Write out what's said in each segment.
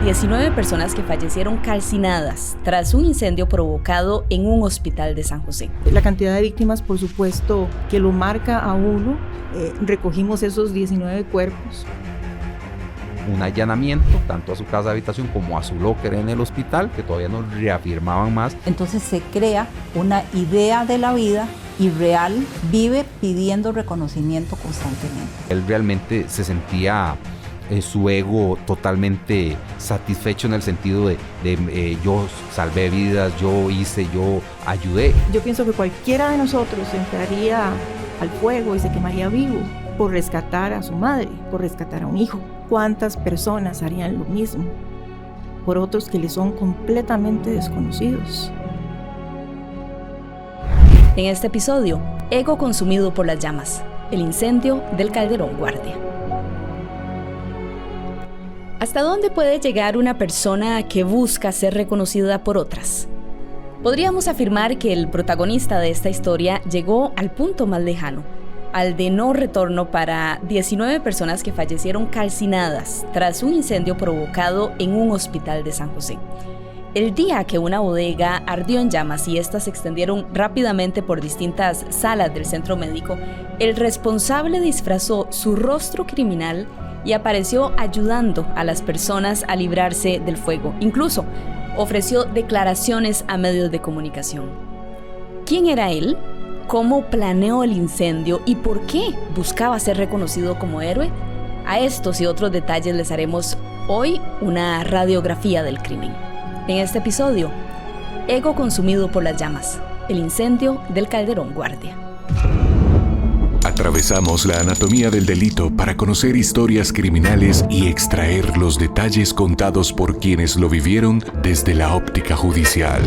19 personas que fallecieron calcinadas tras un incendio provocado en un hospital de San José. La cantidad de víctimas, por supuesto, que lo marca a uno. Recogimos esos 19 cuerpos. Un allanamiento, tanto a su casa de habitación como a su locker en el hospital, que todavía nos reafirmaban más. Entonces se crea una idea de la vida irreal, vive pidiendo reconocimiento constantemente. Él realmente se sentía su ego totalmente satisfecho en el sentido de yo salvé vidas, yo hice, yo ayudé. Yo pienso que cualquiera de nosotros entraría al fuego y se quemaría vivo por rescatar a su madre, por rescatar a un hijo. ¿Cuántas personas harían lo mismo por otros que les son completamente desconocidos? En este episodio, ego consumido por las llamas, el incendio del Calderón Guardia. ¿Hasta dónde puede llegar una persona que busca ser reconocida por otras? Podríamos afirmar que el protagonista de esta historia llegó al punto más lejano, al de no retorno para 19 personas que fallecieron calcinadas tras un incendio provocado en un hospital de San José. El día que una bodega ardió en llamas y estas se extendieron rápidamente por distintas salas del centro médico, el responsable disfrazó su rostro criminal y apareció ayudando a las personas a librarse del fuego. Incluso ofreció declaraciones a medios de comunicación. ¿Quién era él? ¿Cómo planeó el incendio y por qué buscaba ser reconocido como héroe? A estos y otros detalles les haremos hoy una radiografía del crimen. En este episodio, ego consumido por las llamas, el incendio del Calderón Guardia. Atravesamos la anatomía del delito para conocer historias criminales y extraer los detalles contados por quienes lo vivieron desde la óptica judicial.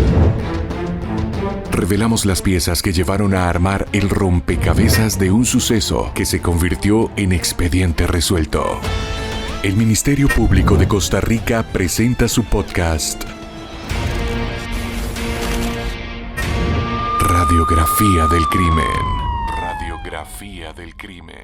Revelamos las piezas que llevaron a armar el rompecabezas de un suceso que se convirtió en expediente resuelto. El Ministerio Público de Costa Rica presenta su podcast Radiografía del Crimen. Radiografía del Crimen.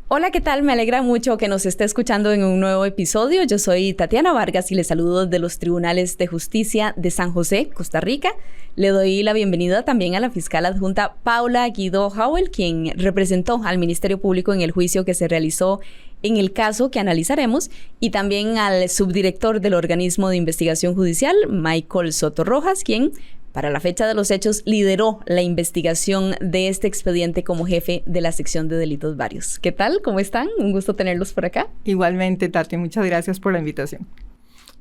Hola, ¿qué tal? Me alegra mucho que nos esté escuchando en un nuevo episodio. Yo soy Tatiana Vargas y les saludo desde los Tribunales de Justicia de San José, Costa Rica. Le doy la bienvenida también a la fiscal adjunta Paula Guido Howell, quien representó al Ministerio Público en el juicio que se realizó en el caso que analizaremos, y también al subdirector del organismo de investigación judicial, Michael Soto Rojas, quien para la fecha de los hechos lideró la investigación de este expediente como jefe de la sección de delitos varios. ¿Qué tal? ¿Cómo están? Un gusto tenerlos por acá. Igualmente, Tati, muchas gracias por la invitación.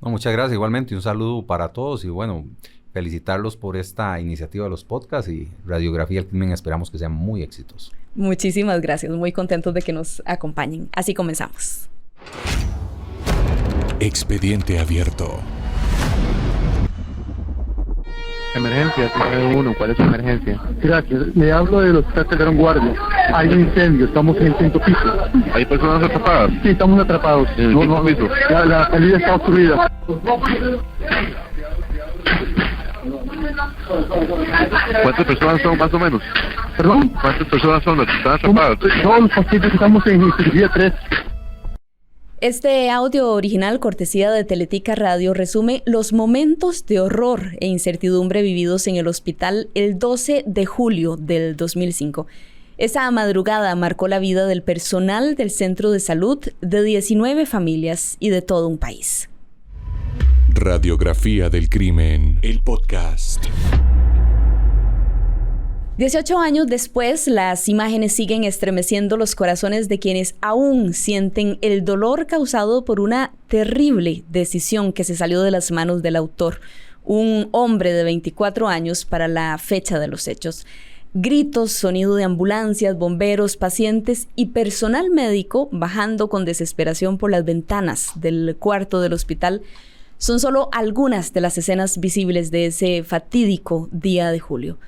No, muchas gracias, igualmente. Un saludo para todos y bueno, felicitarlos por esta iniciativa de los podcasts y Radiografía del Crimen. Esperamos que sea muy exitoso. Muchísimas gracias. Muy contentos de que nos acompañen. Así comenzamos. Expediente abierto. Emergencia, 1, ¿cuál es su emergencia? Gracias, le hablo del hospital Calderón Guardia. Hay un incendio, estamos en el quinto piso. ¿Hay personas atrapadas? Sí, estamos atrapados. ¿En el quinto piso? La salida está obstruida. ¿Cuántas personas son más o menos? ¿Perdón? ¿Cuántas personas son las que están atrapadas? Todos los pacientes estamos en cirugía 3. Este audio original, cortesía de Teletica Radio, resume los momentos de horror e incertidumbre vividos en el hospital el 12 de julio del 2005. Esa madrugada marcó la vida del personal del centro de salud, de 19 familias y de todo un país. Radiografía del Crimen, el podcast. 18 años después, las imágenes siguen estremeciendo los corazones de quienes aún sienten el dolor causado por una terrible decisión que se salió de las manos del autor, un hombre de 24 años para la fecha de los hechos. Gritos, sonido de ambulancias, bomberos, pacientes y personal médico bajando con desesperación por las ventanas del cuarto del hospital son solo algunas de las escenas visibles de ese fatídico día de julio.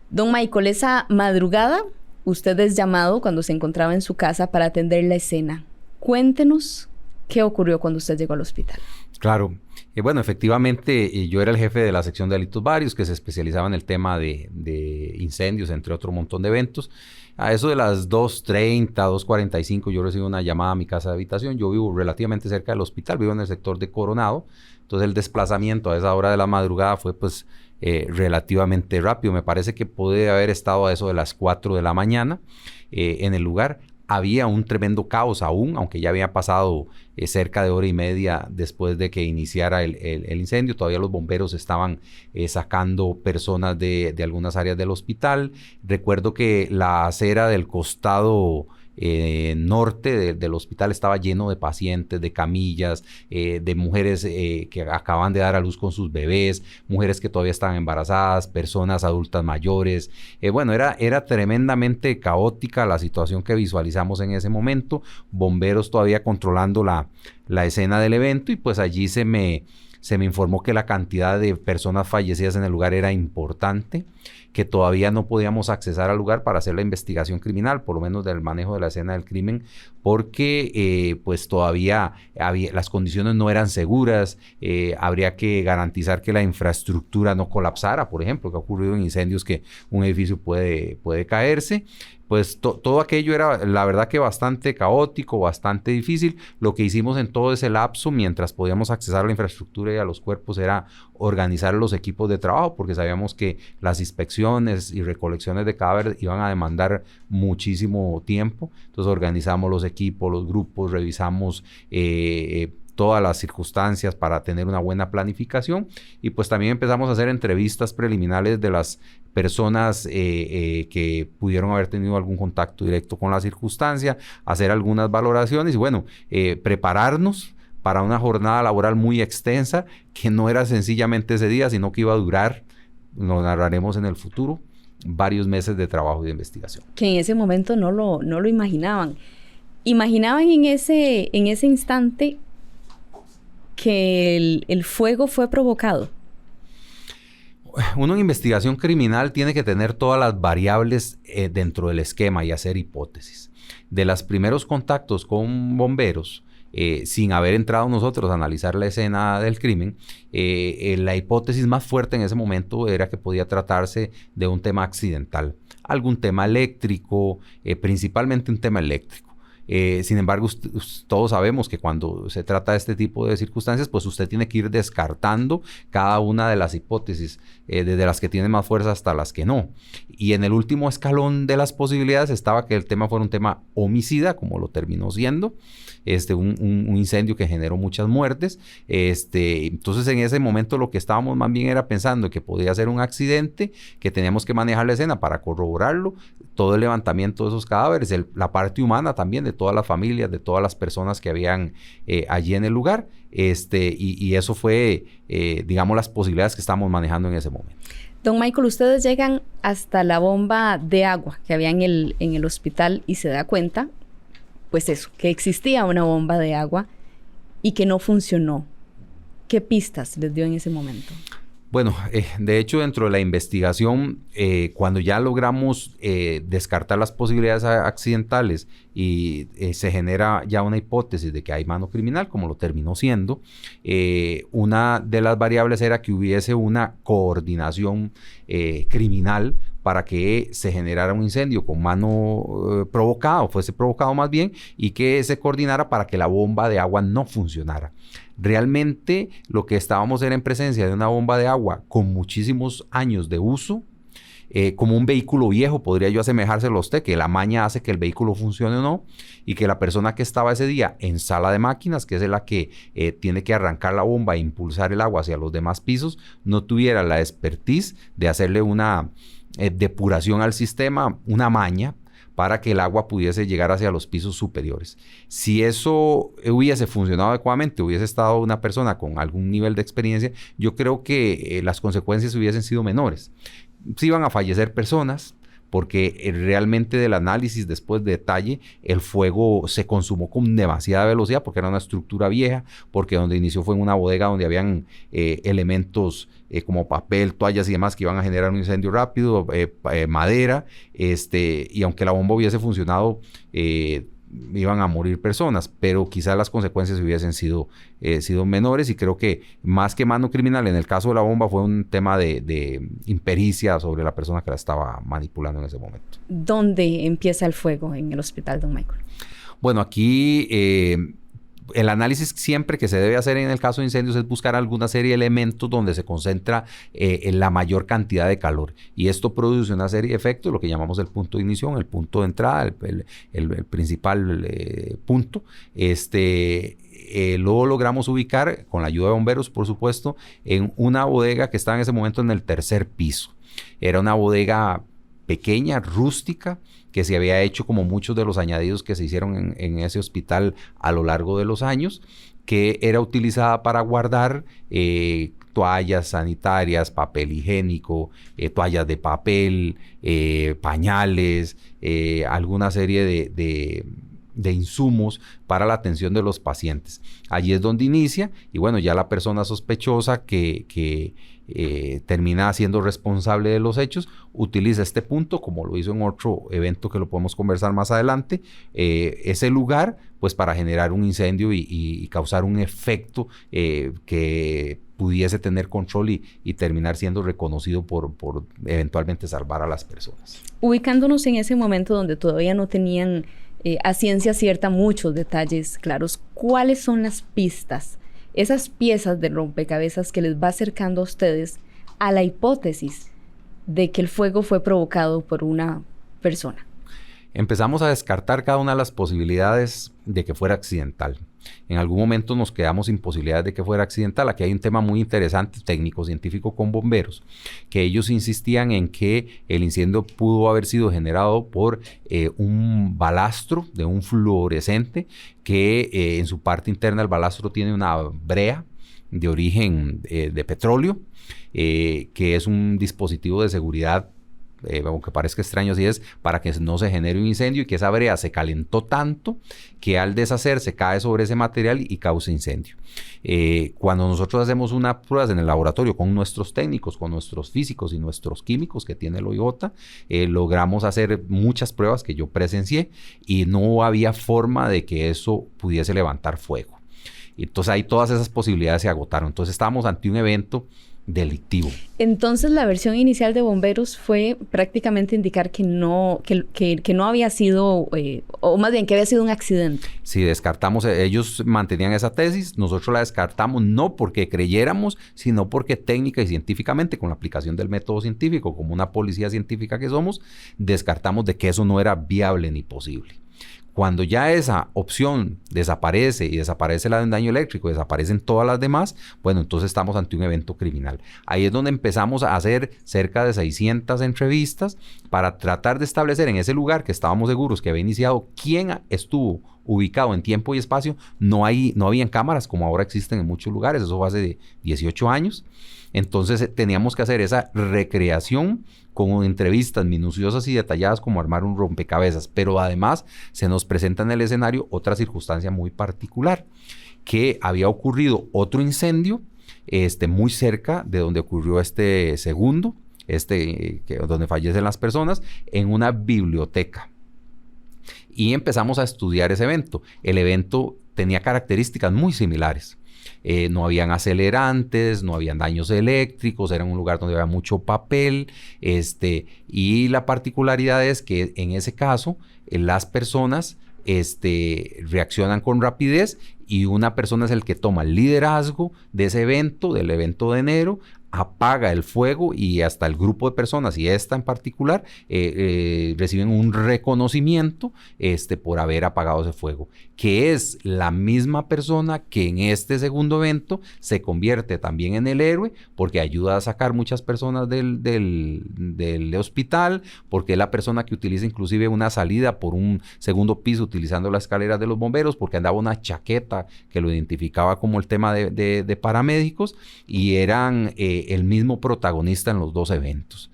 Don Michael, esa madrugada, usted es llamado cuando se encontraba en su casa para atender la escena. Cuéntenos qué ocurrió cuando usted llegó al hospital. Claro. Bueno, efectivamente, yo era el jefe de la sección de delitos varios que se especializaba en el tema de incendios, entre otro montón de eventos. A eso de las 2:30, 2:45, yo recibo una llamada a mi casa de habitación. Yo vivo relativamente cerca del hospital, vivo en el sector de Coronado. Entonces el desplazamiento a esa hora de la madrugada fue pues relativamente rápido. Me parece que pude haber estado a eso de las 4 de la mañana en el lugar. Había un tremendo caos aún, aunque ya había pasado cerca de hora y media después de que iniciara el incendio. Todavía los bomberos estaban sacando personas de algunas áreas del hospital. Recuerdo que la acera del costado norte del hospital estaba lleno de pacientes, de camillas, de mujeres que acaban de dar a luz con sus bebés, mujeres que todavía estaban embarazadas, personas adultas mayores. Bueno, era tremendamente caótica la situación que visualizamos en ese momento. Bomberos todavía controlando la escena del evento, y pues allí se me informó que la cantidad de personas fallecidas en el lugar era importante, que todavía no podíamos accesar al lugar para hacer la investigación criminal, por lo menos del manejo de la escena del crimen, porque pues todavía las condiciones no eran seguras. Habría que garantizar que la infraestructura no colapsara, por ejemplo, que ha ocurrido en incendios que un edificio puede caerse. Pues todo aquello era, la verdad, que bastante caótico, bastante difícil. Lo que hicimos en todo ese lapso, mientras podíamos accesar a la infraestructura y a los cuerpos, era organizar los equipos de trabajo, porque sabíamos que las inspecciones y recolecciones de cadáveres iban a demandar muchísimo tiempo. Entonces organizamos los equipos, los grupos, revisamos todas las circunstancias para tener una buena planificación, y pues también empezamos a hacer entrevistas preliminares de las personas que pudieron haber tenido algún contacto directo con la circunstancia, hacer algunas valoraciones y bueno, prepararnos para una jornada laboral muy extensa, que no era sencillamente ese día, sino que iba a durar, lo narraremos en el futuro, varios meses de trabajo y de investigación. Que en ese momento no lo imaginaban. ¿Imaginaban en ese instante que el fuego fue provocado? Uno en investigación criminal tiene que tener todas las variables dentro del esquema y hacer hipótesis. De los primeros contactos con bomberos, sin haber entrado nosotros a analizar la escena del crimen, la hipótesis más fuerte en ese momento era que podía tratarse de un tema accidental, algún tema eléctrico, principalmente un tema eléctrico. Sin embargo, todos sabemos que cuando se trata de este tipo de circunstancias, pues usted tiene que ir descartando cada una de las hipótesis, desde las que tienen más fuerza hasta las que no. Y en el último escalón de las posibilidades estaba que el tema fuera un tema homicida, como lo terminó siendo, un incendio que generó muchas muertes. Entonces, en ese momento lo que estábamos más bien era pensando que podía ser un accidente, que teníamos que manejar la escena para corroborarlo, todo el levantamiento de esos cadáveres, la parte humana también de todas las familias, de todas las personas que habían allí en el lugar, y eso fue, digamos, las posibilidades que estábamos manejando en ese momento. Don Michael, ustedes llegan hasta la bomba de agua que había en el hospital y se da cuenta, pues eso, que existía una bomba de agua y que no funcionó. ¿Qué pistas les dio en ese momento? Bueno, de hecho, dentro de la investigación, cuando ya logramos descartar las posibilidades accidentales y se genera ya una hipótesis de que hay mano criminal, como lo terminó siendo, una de las variables era que hubiese una coordinación criminal para que se generara un incendio con mano provocada, o fuese provocado más bien, y que se coordinara para que la bomba de agua no funcionara. Realmente lo que estábamos era en presencia de una bomba de agua con muchísimos años de uso, como un vehículo viejo, podría yo asemejárselo a usted, que la maña hace que el vehículo funcione o no, y que la persona que estaba ese día en sala de máquinas, que es la que tiene que arrancar la bomba e impulsar el agua hacia los demás pisos, no tuviera la expertise de hacerle una depuración al sistema, una maña, para que el agua pudiese llegar hacia los pisos superiores. Si eso hubiese funcionado adecuadamente, hubiese estado una persona con algún nivel de experiencia, yo creo que las consecuencias hubiesen sido menores. Sí iban a fallecer personas, porque realmente del análisis después de detalle, el fuego se consumó con demasiada velocidad, porque era una estructura vieja, porque donde inició fue en una bodega donde habían elementos como papel, toallas y demás que iban a generar un incendio rápido, madera, y aunque la bomba hubiese funcionado iban a morir personas, pero quizás las consecuencias hubiesen sido menores, y creo que más que mano criminal en el caso de la bomba fue un tema de impericia sobre la persona que la estaba manipulando en ese momento. ¿Dónde empieza el fuego en el hospital, don Michael? Bueno, aquí el análisis siempre que se debe hacer en el caso de incendios es buscar alguna serie de elementos donde se concentra la mayor cantidad de calor, y esto produce una serie de efectos, lo que llamamos el punto de ignición, el punto de entrada, el principal punto. Luego logramos ubicar, con la ayuda de bomberos por supuesto, en una bodega que estaba en ese momento en el 3er piso. Era una bodega pequeña, rústica, que se había hecho como muchos de los añadidos que se hicieron en ese hospital a lo largo de los años, que era utilizada para guardar toallas sanitarias, papel higiénico, toallas de papel, pañales, alguna serie de insumos para la atención de los pacientes. Allí es donde inicia, y bueno, ya la persona sospechosa que termina siendo responsable de los hechos, utiliza este punto, como lo hizo en otro evento que lo podemos conversar más adelante, ese lugar, pues para generar un incendio y causar un efecto que pudiese tener control y terminar siendo reconocido por eventualmente salvar a las personas. Ubicándonos en ese momento donde todavía no tenían a ciencia cierta muchos detalles claros, ¿cuáles son las pistas, esas piezas del rompecabezas que les va acercando a ustedes a la hipótesis de que el fuego fue provocado por una persona? Empezamos a descartar cada una de las posibilidades de que fuera accidental. En algún momento nos quedamos sin posibilidades de que fuera accidental. Aquí hay un tema muy interesante, técnico-científico con bomberos, que ellos insistían en que el incendio pudo haber sido generado por un balastro de un fluorescente, que en su parte interna el balastro tiene una brea de origen de petróleo, que es un dispositivo de seguridad, aunque parezca extraño, así es, para que no se genere un incendio, y que esa brea se calentó tanto que al deshacerse cae sobre ese material y causa incendio. Cuando nosotros hacemos unas pruebas en el laboratorio con nuestros técnicos, con nuestros físicos y nuestros químicos que tiene el OIJ, logramos hacer muchas pruebas que yo presencié, y no había forma de que eso pudiese levantar fuego. Entonces ahí todas esas posibilidades se agotaron. Entonces estábamos ante un evento delictivo. Entonces la versión inicial de bomberos fue prácticamente indicar que no había sido, o más bien que había sido un accidente. Sí, descartamos, ellos mantenían esa tesis, nosotros la descartamos no porque creyéramos, sino porque técnica y científicamente, con la aplicación del método científico, como una policía científica que somos, descartamos de que eso no era viable ni posible. Cuando ya esa opción desaparece, y desaparece la de un daño eléctrico, desaparecen todas las demás, bueno, entonces estamos ante un evento criminal. Ahí es donde empezamos a hacer cerca de 600 entrevistas para tratar de establecer en ese lugar que estábamos seguros que había iniciado quién estuvo ubicado en tiempo y espacio. No habían cámaras como ahora existen en muchos lugares, eso fue hace 18 años. Entonces teníamos que hacer esa recreación con entrevistas minuciosas y detalladas, como armar un rompecabezas, pero además se nos presenta en el escenario otra circunstancia muy particular, que había ocurrido otro incendio muy cerca de donde ocurrió este segundo, donde fallecen las personas, en una biblioteca. Y empezamos a estudiar ese evento. El evento tenía características muy similares. No habían acelerantes, no habían daños eléctricos, era un lugar donde había mucho papel, y la particularidad es que en ese caso las personas reaccionan con rapidez, y una persona es el que toma el liderazgo de ese evento, del evento de enero, apaga el fuego, y hasta el grupo de personas, y esta en particular, reciben un reconocimiento por haber apagado ese fuego, que es la misma persona que en este segundo evento se convierte también en el héroe, porque ayuda a sacar muchas personas del hospital, porque es la persona que utiliza inclusive una salida por un segundo piso utilizando las escaleras de los bomberos, porque andaba una chaqueta que lo identificaba como el tema de paramédicos, y eran el mismo protagonista en los dos eventos.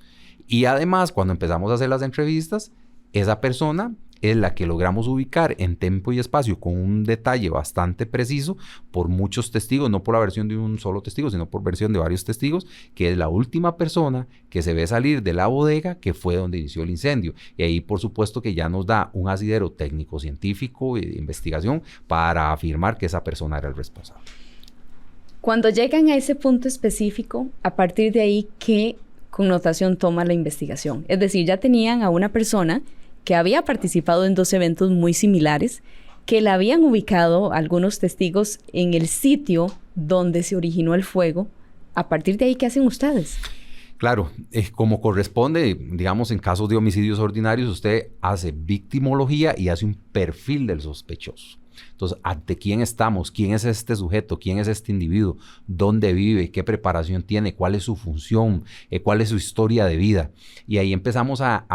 Y además, cuando empezamos a hacer las entrevistas, esa persona es la que logramos ubicar en tiempo y espacio con un detalle bastante preciso por muchos testigos, no por la versión de un solo testigo, sino por versión de varios testigos, que es la última persona que se ve salir de la bodega que fue donde inició el incendio. Y ahí, por supuesto, que ya nos da un asidero técnico-científico de investigación para afirmar que esa persona era el responsable. Cuando llegan a ese punto específico, a partir de ahí, ¿qué connotación toma la investigación? Es decir, ya tenían a una persona que había participado en 2 eventos muy similares, que la habían ubicado algunos testigos en el sitio donde se originó el fuego. A partir de ahí, ¿qué hacen ustedes? Claro, como corresponde, digamos, en casos de homicidios ordinarios, usted hace victimología y hace un perfil del sospechoso. Entonces, ¿ante quién estamos? ¿Quién es este sujeto? ¿Quién es este individuo? ¿Dónde vive? ¿Qué preparación tiene? ¿Cuál es su función? ¿Cuál es su historia de vida? Y ahí empezamos a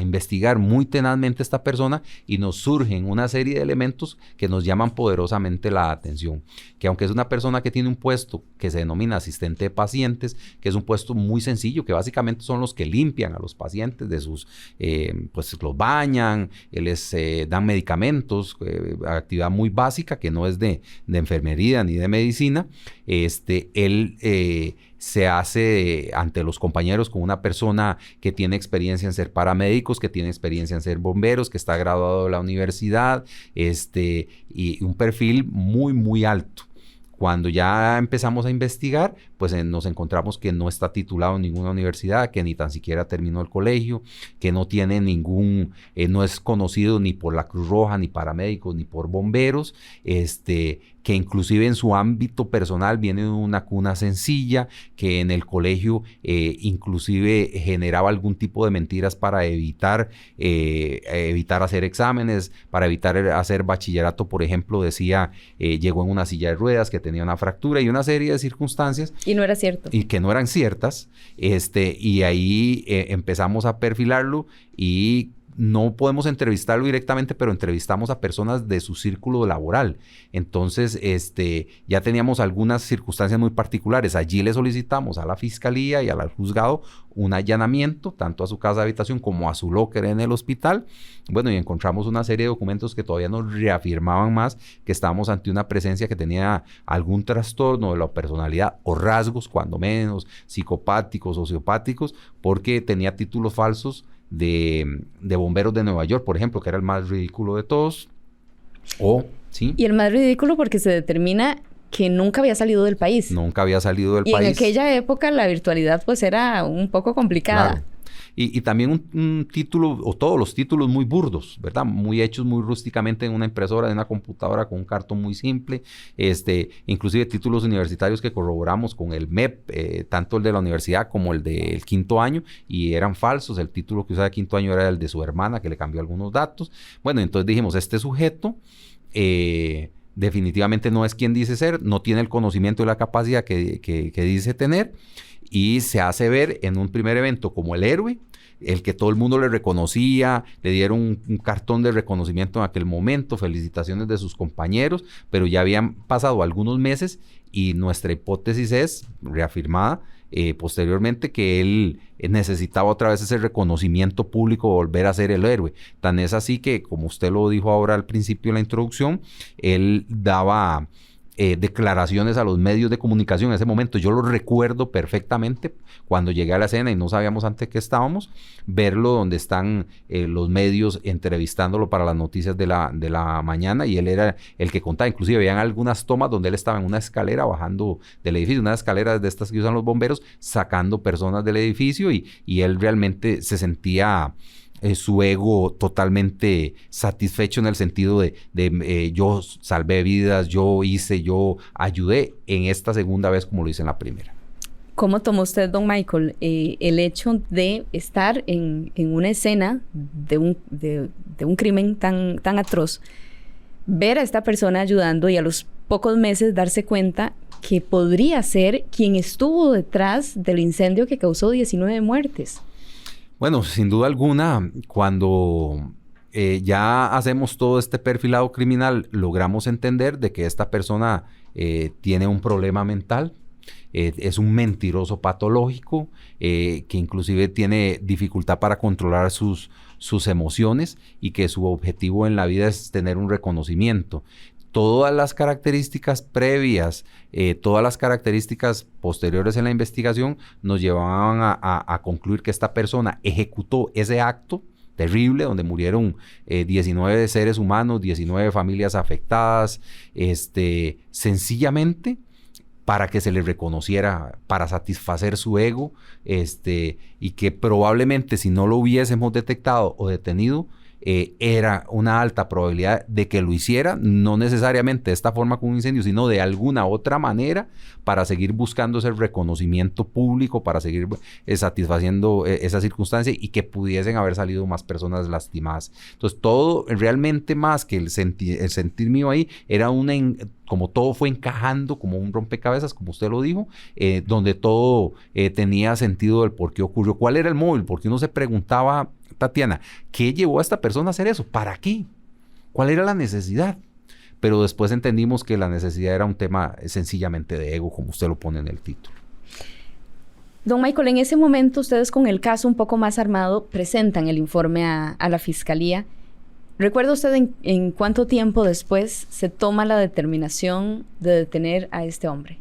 investigar muy tenazmente a esta persona y nos surgen una serie de elementos que nos llaman poderosamente la atención. Que aunque es una persona que tiene un puesto que se denomina asistente de pacientes, que es un puesto muy sencillo, que básicamente son los que limpian a los pacientes de sus, pues los bañan, les dan medicamentos, actividad muy básica que no es de enfermería ni de medicina. Él se hace ante los compañeros con una persona que tiene experiencia en ser paramédicos, que tiene experiencia en ser bomberos, que está graduado de la universidad, y un perfil muy, muy alto. Cuando ya empezamos a investigar, pues nos encontramos que no está titulado en ninguna universidad, que ni tan siquiera terminó el colegio, que no tiene no es conocido ni por la Cruz Roja, ni paramédicos, ni por bomberos, que inclusive en su ámbito personal viene de una cuna sencilla, que en el colegio inclusive generaba algún tipo de mentiras para evitar hacer exámenes, para evitar hacer bachillerato, por ejemplo, decía, llegó en una silla de ruedas, que tenía una fractura y una serie de circunstancias. Y no era cierto. Y que no eran ciertas, y ahí empezamos a perfilarlo y no podemos entrevistarlo directamente, pero entrevistamos a personas de su círculo laboral. Entonces, ya teníamos algunas circunstancias muy particulares. Allí le solicitamos a la fiscalía y al juzgado un allanamiento, tanto a su casa de habitación como a su locker en el hospital. Bueno, y encontramos una serie de documentos que todavía nos reafirmaban más que estábamos ante una presencia que tenía algún trastorno de la personalidad o rasgos, cuando menos, psicopáticos, sociopáticos, porque tenía títulos falsos de bomberos de Nueva York, por ejemplo, que era el más ridículo de todos. ¿Sí? Y el más ridículo porque se determina que nunca había salido del país. Nunca había salido del país. Y en aquella época la virtualidad pues era un poco complicada. Claro. Y también un título, o todos los títulos muy burdos, ¿verdad? Muy hechos muy rústicamente en una impresora, en una computadora con un cartón muy simple. Inclusive títulos universitarios que corroboramos con el MEP, tanto el de la universidad como el del 5º año, y eran falsos. El título que usaba de 5º año era el de su hermana, que le cambió algunos datos. Bueno, entonces dijimos, este sujeto definitivamente no es quien dice ser, no tiene el conocimiento y la capacidad que dice tener, y se hace ver en un primer evento como el héroe, el que todo el mundo le reconocía, le dieron un cartón de reconocimiento en aquel momento, felicitaciones de sus compañeros, pero ya habían pasado algunos meses y nuestra hipótesis es reafirmada posteriormente, que él necesitaba otra vez ese reconocimiento público, volver a ser el héroe. Tan es así que, como usted lo dijo ahora al principio en la introducción, él daba declaraciones a los medios de comunicación en ese momento. Yo lo recuerdo perfectamente cuando llegué a la escena y no sabíamos ante qué estábamos, verlo donde están los medios entrevistándolo para las noticias de la mañana, y él era el que contaba. Inclusive habían algunas tomas donde él estaba en una escalera bajando del edificio, una escalera de estas que usan los bomberos, sacando personas del edificio, y él realmente se sentía su ego totalmente satisfecho en el sentido de yo salvé vidas, yo ayudé en esta segunda vez como lo hice en la primera. ¿Cómo tomó usted, don Michael, el hecho de estar en una escena de un crimen tan atroz, ver a esta persona ayudando y a los pocos meses darse cuenta que podría ser quien estuvo detrás del incendio que causó 19 muertes? Bueno, sin duda alguna, cuando ya hacemos todo este perfilado criminal, logramos entender de que esta persona tiene un problema mental, es un mentiroso patológico, que inclusive tiene dificultad para controlar sus sus emociones y que su objetivo en la vida es tener un reconocimiento. Todas las características previas, todas las características posteriores en la investigación nos llevaban a concluir que esta persona ejecutó ese acto terrible donde murieron 19 seres humanos, 19 familias afectadas, sencillamente para que se le reconociera, para satisfacer su ego, y que probablemente si no lo hubiésemos detectado o detenido, era una alta probabilidad de que lo hiciera, no necesariamente de esta forma con un incendio, sino de alguna otra manera para seguir buscando ese reconocimiento público, para seguir satisfaciendo esa circunstancia y que pudiesen haber salido más personas lastimadas. Entonces todo, realmente más que el sentir mío ahí, era como todo fue encajando como un rompecabezas, como usted lo dijo, donde todo tenía sentido del por qué ocurrió. ¿Cuál era el móvil? Porque uno se preguntaba, Tatiana, ¿qué llevó a esta persona a hacer eso? ¿Para qué? ¿Cuál era la necesidad? Pero después entendimos que la necesidad era un tema sencillamente de ego, como usted lo pone en el título. Don Michael, en ese momento ustedes con el caso un poco más armado presentan el informe a la Fiscalía. ¿Recuerda usted en cuánto tiempo después se toma la determinación de detener a este hombre?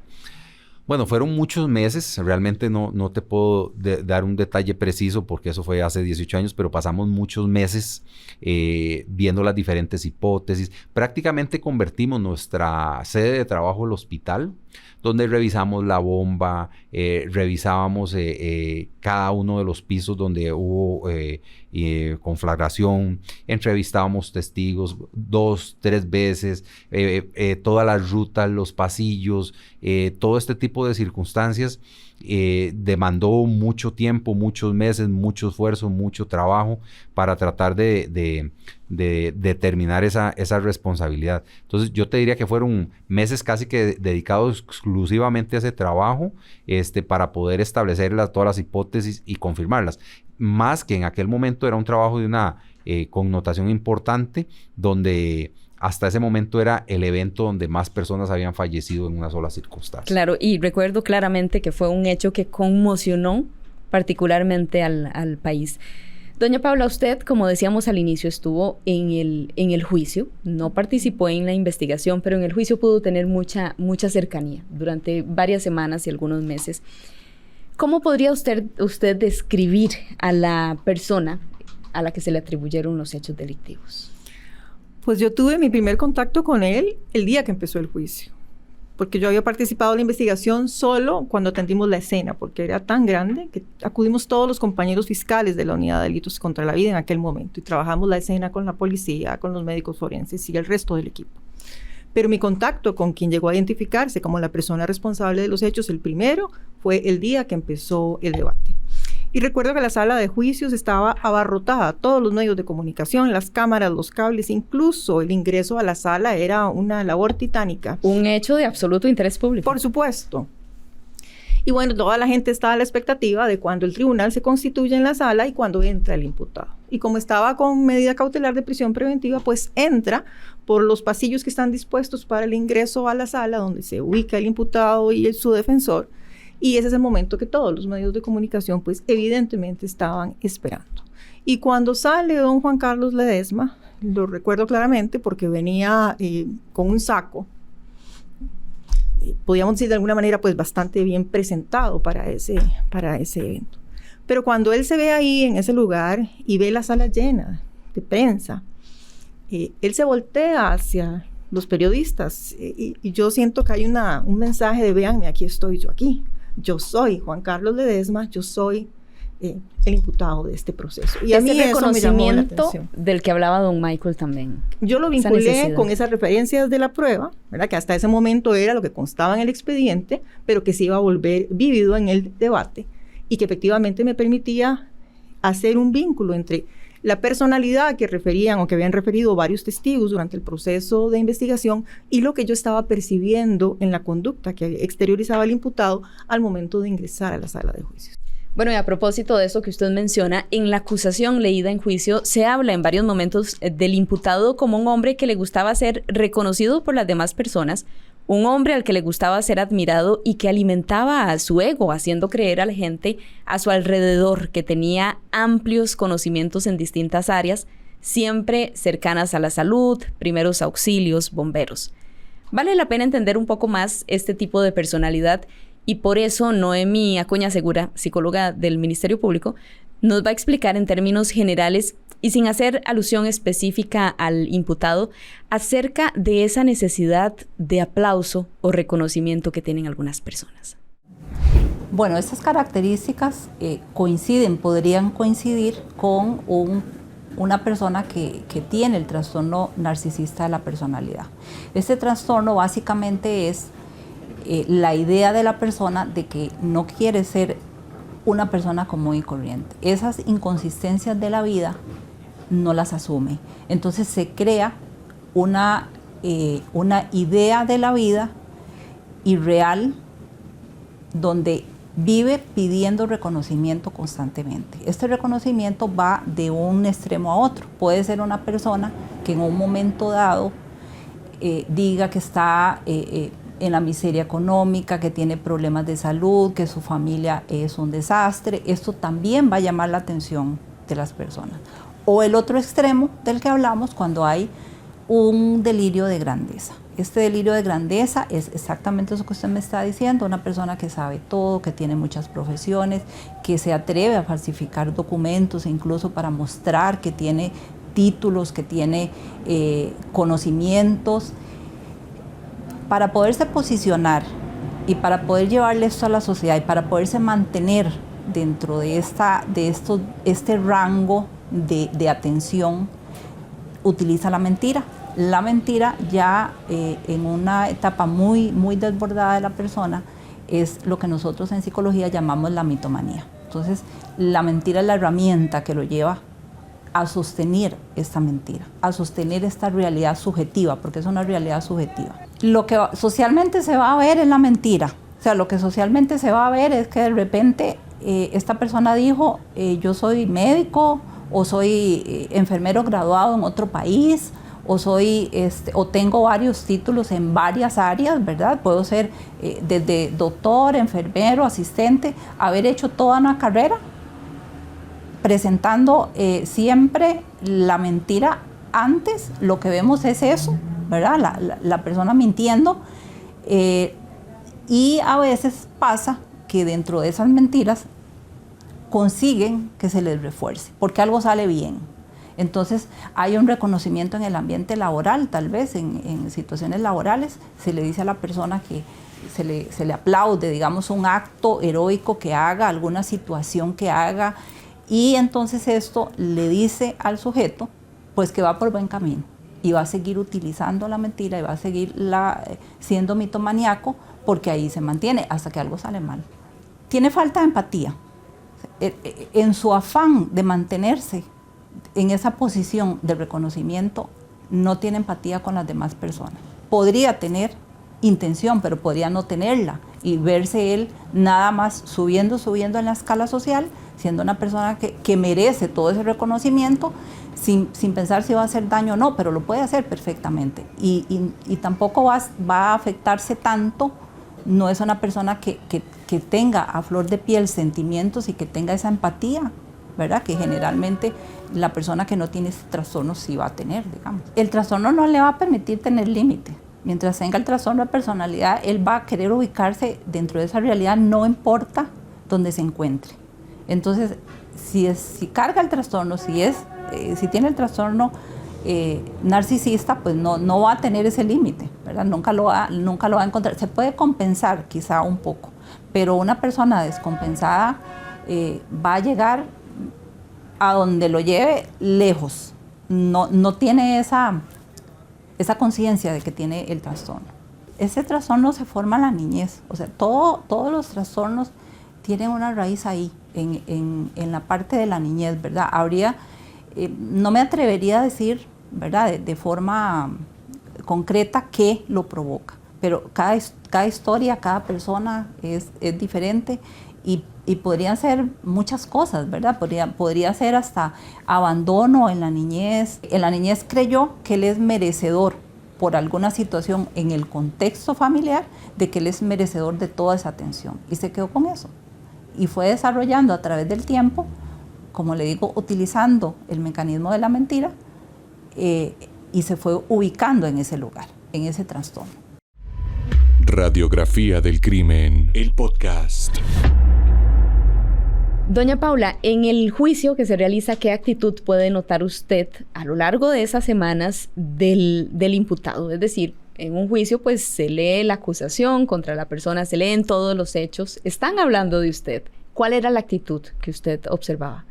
Bueno, fueron muchos meses, realmente no te puedo dar un detalle preciso porque eso fue hace 18 años, pero pasamos muchos meses viendo las diferentes hipótesis. Prácticamente convertimos nuestra sede de trabajo en el hospital, donde revisamos la bomba, revisábamos cada uno de los pisos donde hubo conflagración, entrevistábamos testigos 2, 3 veces, todas las rutas, los pasillos, todo este tipo de circunstancias demandó mucho tiempo, muchos meses, mucho esfuerzo, mucho trabajo para tratar de determinar esa responsabilidad. Entonces yo te diría que fueron meses casi que dedicados exclusivamente a ese trabajo, para poder establecer todas las hipótesis y confirmarlas. Más que en aquel momento era un trabajo de una connotación importante, donde hasta ese momento era el evento donde más personas habían fallecido en una sola circunstancia. Claro, y recuerdo claramente que fue un hecho que conmocionó particularmente al país. Doña Paula, usted, como decíamos al inicio, estuvo en el juicio, no participó en la investigación, pero en el juicio pudo tener mucha cercanía durante varias semanas y algunos meses. ¿Cómo podría usted describir a la persona a la que se le atribuyeron los hechos delictivos? Pues yo tuve mi primer contacto con él el día que empezó el juicio, porque yo había participado en la investigación solo cuando atendimos la escena, porque era tan grande que acudimos todos los compañeros fiscales de la Unidad de Delitos contra la Vida en aquel momento y trabajamos la escena con la policía, con los médicos forenses y el resto del equipo. Pero mi contacto con quien llegó a identificarse como la persona responsable de los hechos, el primero, fue el día que empezó el debate. Y recuerdo que la sala de juicios estaba abarrotada, todos los medios de comunicación, las cámaras, los cables, incluso el ingreso a la sala era una labor titánica. Un hecho de absoluto interés público. Por supuesto. Y bueno, toda la gente estaba a la expectativa de cuando el tribunal se constituye en la sala y cuando entra el imputado. Y como estaba con medida cautelar de prisión preventiva, pues entra por los pasillos que están dispuestos para el ingreso a la sala donde se ubica el imputado y su defensor. Y ese es el momento que todos los medios de comunicación, pues evidentemente estaban esperando. Y cuando sale don Juan Carlos Ledesma, lo recuerdo claramente porque venía con un saco, podríamos decir de alguna manera, pues bastante bien presentado para ese evento. Pero cuando él se ve ahí en ese lugar y ve la sala llena de prensa, él se voltea hacia los periodistas y yo siento que hay un mensaje de véanme, aquí estoy yo aquí. Yo soy Juan Carlos Ledesma, yo soy el imputado de este proceso. Y a mí eso me llamó la atención. Del que hablaba don Michael también. Yo lo vinculé con esas referencias de la prueba, ¿verdad? Que hasta ese momento era lo que constaba en el expediente, pero que se iba a volver vívido en el debate y que efectivamente me permitía hacer un vínculo entre la personalidad que referían o que habían referido varios testigos durante el proceso de investigación y lo que yo estaba percibiendo en la conducta que exteriorizaba el imputado al momento de ingresar a la sala de juicios. Bueno, y a propósito de eso que usted menciona, en la acusación leída en juicio se habla en varios momentos del imputado como un hombre que le gustaba ser reconocido por las demás personas Un hombre al que le gustaba ser admirado y que alimentaba a su ego, haciendo creer a la gente a su alrededor que tenía amplios conocimientos en distintas áreas, siempre cercanas a la salud, primeros auxilios, bomberos. Vale la pena entender un poco más este tipo de personalidad y por eso Noemi Acuña Segura, psicóloga del Ministerio Público, nos va a explicar en términos generales y sin hacer alusión específica al imputado, acerca de esa necesidad de aplauso o reconocimiento que tienen algunas personas. Bueno, estas características podrían coincidir con una persona que tiene el trastorno narcisista de la personalidad. Este trastorno básicamente es la idea de la persona de que no quiere ser una persona común y corriente. Esas inconsistencias de la vida no las asume. Entonces se crea una idea de la vida irreal donde vive pidiendo reconocimiento constantemente. Este reconocimiento va de un extremo a otro. Puede ser una persona que en un momento dado diga que está en la miseria económica, que tiene problemas de salud, que su familia es un desastre. Esto también va a llamar la atención de las personas. O el otro extremo del que hablamos cuando hay un delirio de grandeza. Este delirio de grandeza es exactamente eso que usted me está diciendo, una persona que sabe todo, que tiene muchas profesiones, que se atreve a falsificar documentos incluso para mostrar que tiene títulos, que tiene conocimientos, para poderse posicionar y para poder llevarle esto a la sociedad y para poderse mantener dentro de este rango de atención, utiliza la mentira. La mentira ya en una etapa muy, muy desbordada de la persona es lo que nosotros en psicología llamamos la mitomanía. Entonces, la mentira es la herramienta que lo lleva a sostener esta mentira, a sostener esta realidad subjetiva, porque es una realidad subjetiva. Lo que socialmente se va a ver es la mentira. O sea, lo que socialmente se va a ver es que de repente esta persona dijo, yo soy médico, o soy enfermero graduado en otro país, o tengo varios títulos en varias áreas, ¿verdad? Puedo ser desde doctor, enfermero, asistente, haber hecho toda una carrera presentando siempre la mentira antes. Lo que vemos es eso, ¿verdad? La persona mintiendo, y a veces pasa que dentro de esas mentiras consiguen que se les refuerce, porque algo sale bien. Entonces hay un reconocimiento en el ambiente laboral, tal vez en situaciones laborales, se le dice a la persona que se le aplaude, digamos, un acto heroico que haga, alguna situación que haga, y entonces esto le dice al sujeto pues que va por buen camino y va a seguir utilizando la mentira y va a seguir siendo mitomaníaco, porque ahí se mantiene hasta que algo sale mal. Tiene falta de empatía. En su afán de mantenerse en esa posición de reconocimiento, no tiene empatía con las demás personas. Podría tener intención, pero podría no tenerla y verse él nada más subiendo en la escala social, siendo una persona que merece todo ese reconocimiento, sin pensar si va a hacer daño o no, pero lo puede hacer perfectamente. Y tampoco va a afectarse tanto. No es una persona que tenga a flor de piel sentimientos y que tenga esa empatía, ¿verdad? Que generalmente la persona que no tiene ese trastorno sí va a tener, digamos. El trastorno no le va a permitir tener límite. Mientras tenga el trastorno de personalidad, él va a querer ubicarse dentro de esa realidad, no importa dónde se encuentre. Entonces, si carga el trastorno, si tiene el trastorno narcisista, pues no va a tener ese límite, ¿verdad? Nunca lo va a encontrar. Se puede compensar quizá un poco, pero una persona descompensada va a llegar a donde lo lleve lejos. No tiene esa conciencia de que tiene el trastorno. Ese trastorno se forma en la niñez. O sea, todos los trastornos tienen una raíz ahí, en la parte de la niñez, ¿verdad? No me atrevería a decir, ¿verdad?, de forma concreta qué lo provoca, pero cada historia, cada persona es diferente y podrían ser muchas cosas, ¿verdad? Podría ser hasta abandono en la niñez. En la niñez creyó que él es merecedor por alguna situación en el contexto familiar de que él es merecedor de toda esa atención. Y se quedó con eso. Y fue desarrollando a través del tiempo, como le digo, utilizando el mecanismo de la mentira, y se fue ubicando en ese lugar, en ese trastorno. Radiografía del crimen, el podcast. Doña Paula, en el juicio que se realiza, ¿qué actitud puede notar usted a lo largo de esas semanas del imputado? Es decir, en un juicio pues se lee la acusación contra la persona, se leen todos los hechos, están hablando de usted. ¿Cuál era la actitud que usted observaba?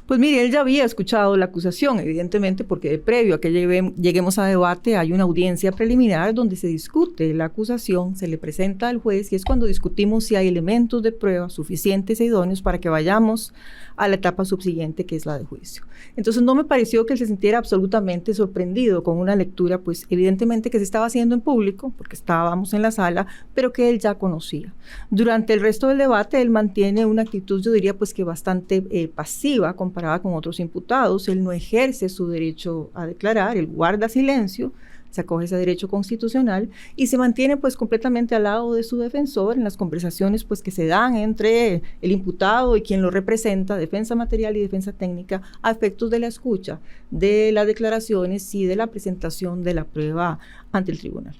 Pues mire, él ya había escuchado la acusación, evidentemente, porque previo a que lleguemos a debate hay una audiencia preliminar donde se discute la acusación, se le presenta al juez y es cuando discutimos si hay elementos de prueba suficientes e idóneos para que vayamos a la etapa subsiguiente, que es la de juicio. Entonces no me pareció que él se sintiera absolutamente sorprendido con una lectura, pues evidentemente que se estaba haciendo en público, porque estábamos en la sala, pero que él ya conocía. Durante el resto del debate él mantiene una actitud, yo diría, pues que bastante pasiva comparada con otros imputados. Él no ejerce su derecho a declarar, él guarda silencio, se acoge ese derecho constitucional y se mantiene pues completamente al lado de su defensor en las conversaciones pues que se dan entre el imputado y quien lo representa, defensa material y defensa técnica, a efectos de la escucha de las declaraciones y de la presentación de la prueba ante el tribunal.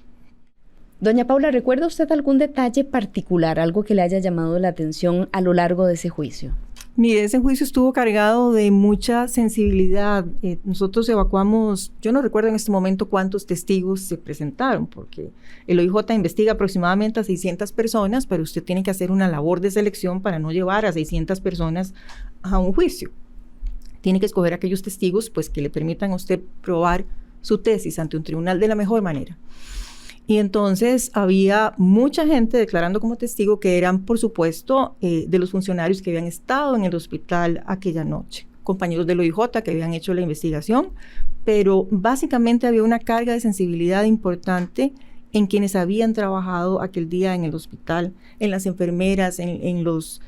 Doña Paula, ¿recuerda usted algún detalle particular, algo que le haya llamado la atención a lo largo de ese juicio? Mire, ese juicio estuvo cargado de mucha sensibilidad. Nosotros evacuamos, yo no recuerdo en este momento cuántos testigos se presentaron, porque el OIJ investiga aproximadamente a 600 personas, pero usted tiene que hacer una labor de selección para no llevar a 600 personas a un juicio. Tiene que escoger aquellos testigos pues, que le permitan a usted probar su tesis ante un tribunal de la mejor manera. Y entonces había mucha gente declarando como testigo que eran, por supuesto, de los funcionarios que habían estado en el hospital aquella noche, compañeros del OIJ que habían hecho la investigación, pero básicamente había una carga de sensibilidad importante en quienes habían trabajado aquel día en el hospital, en las enfermeras, en los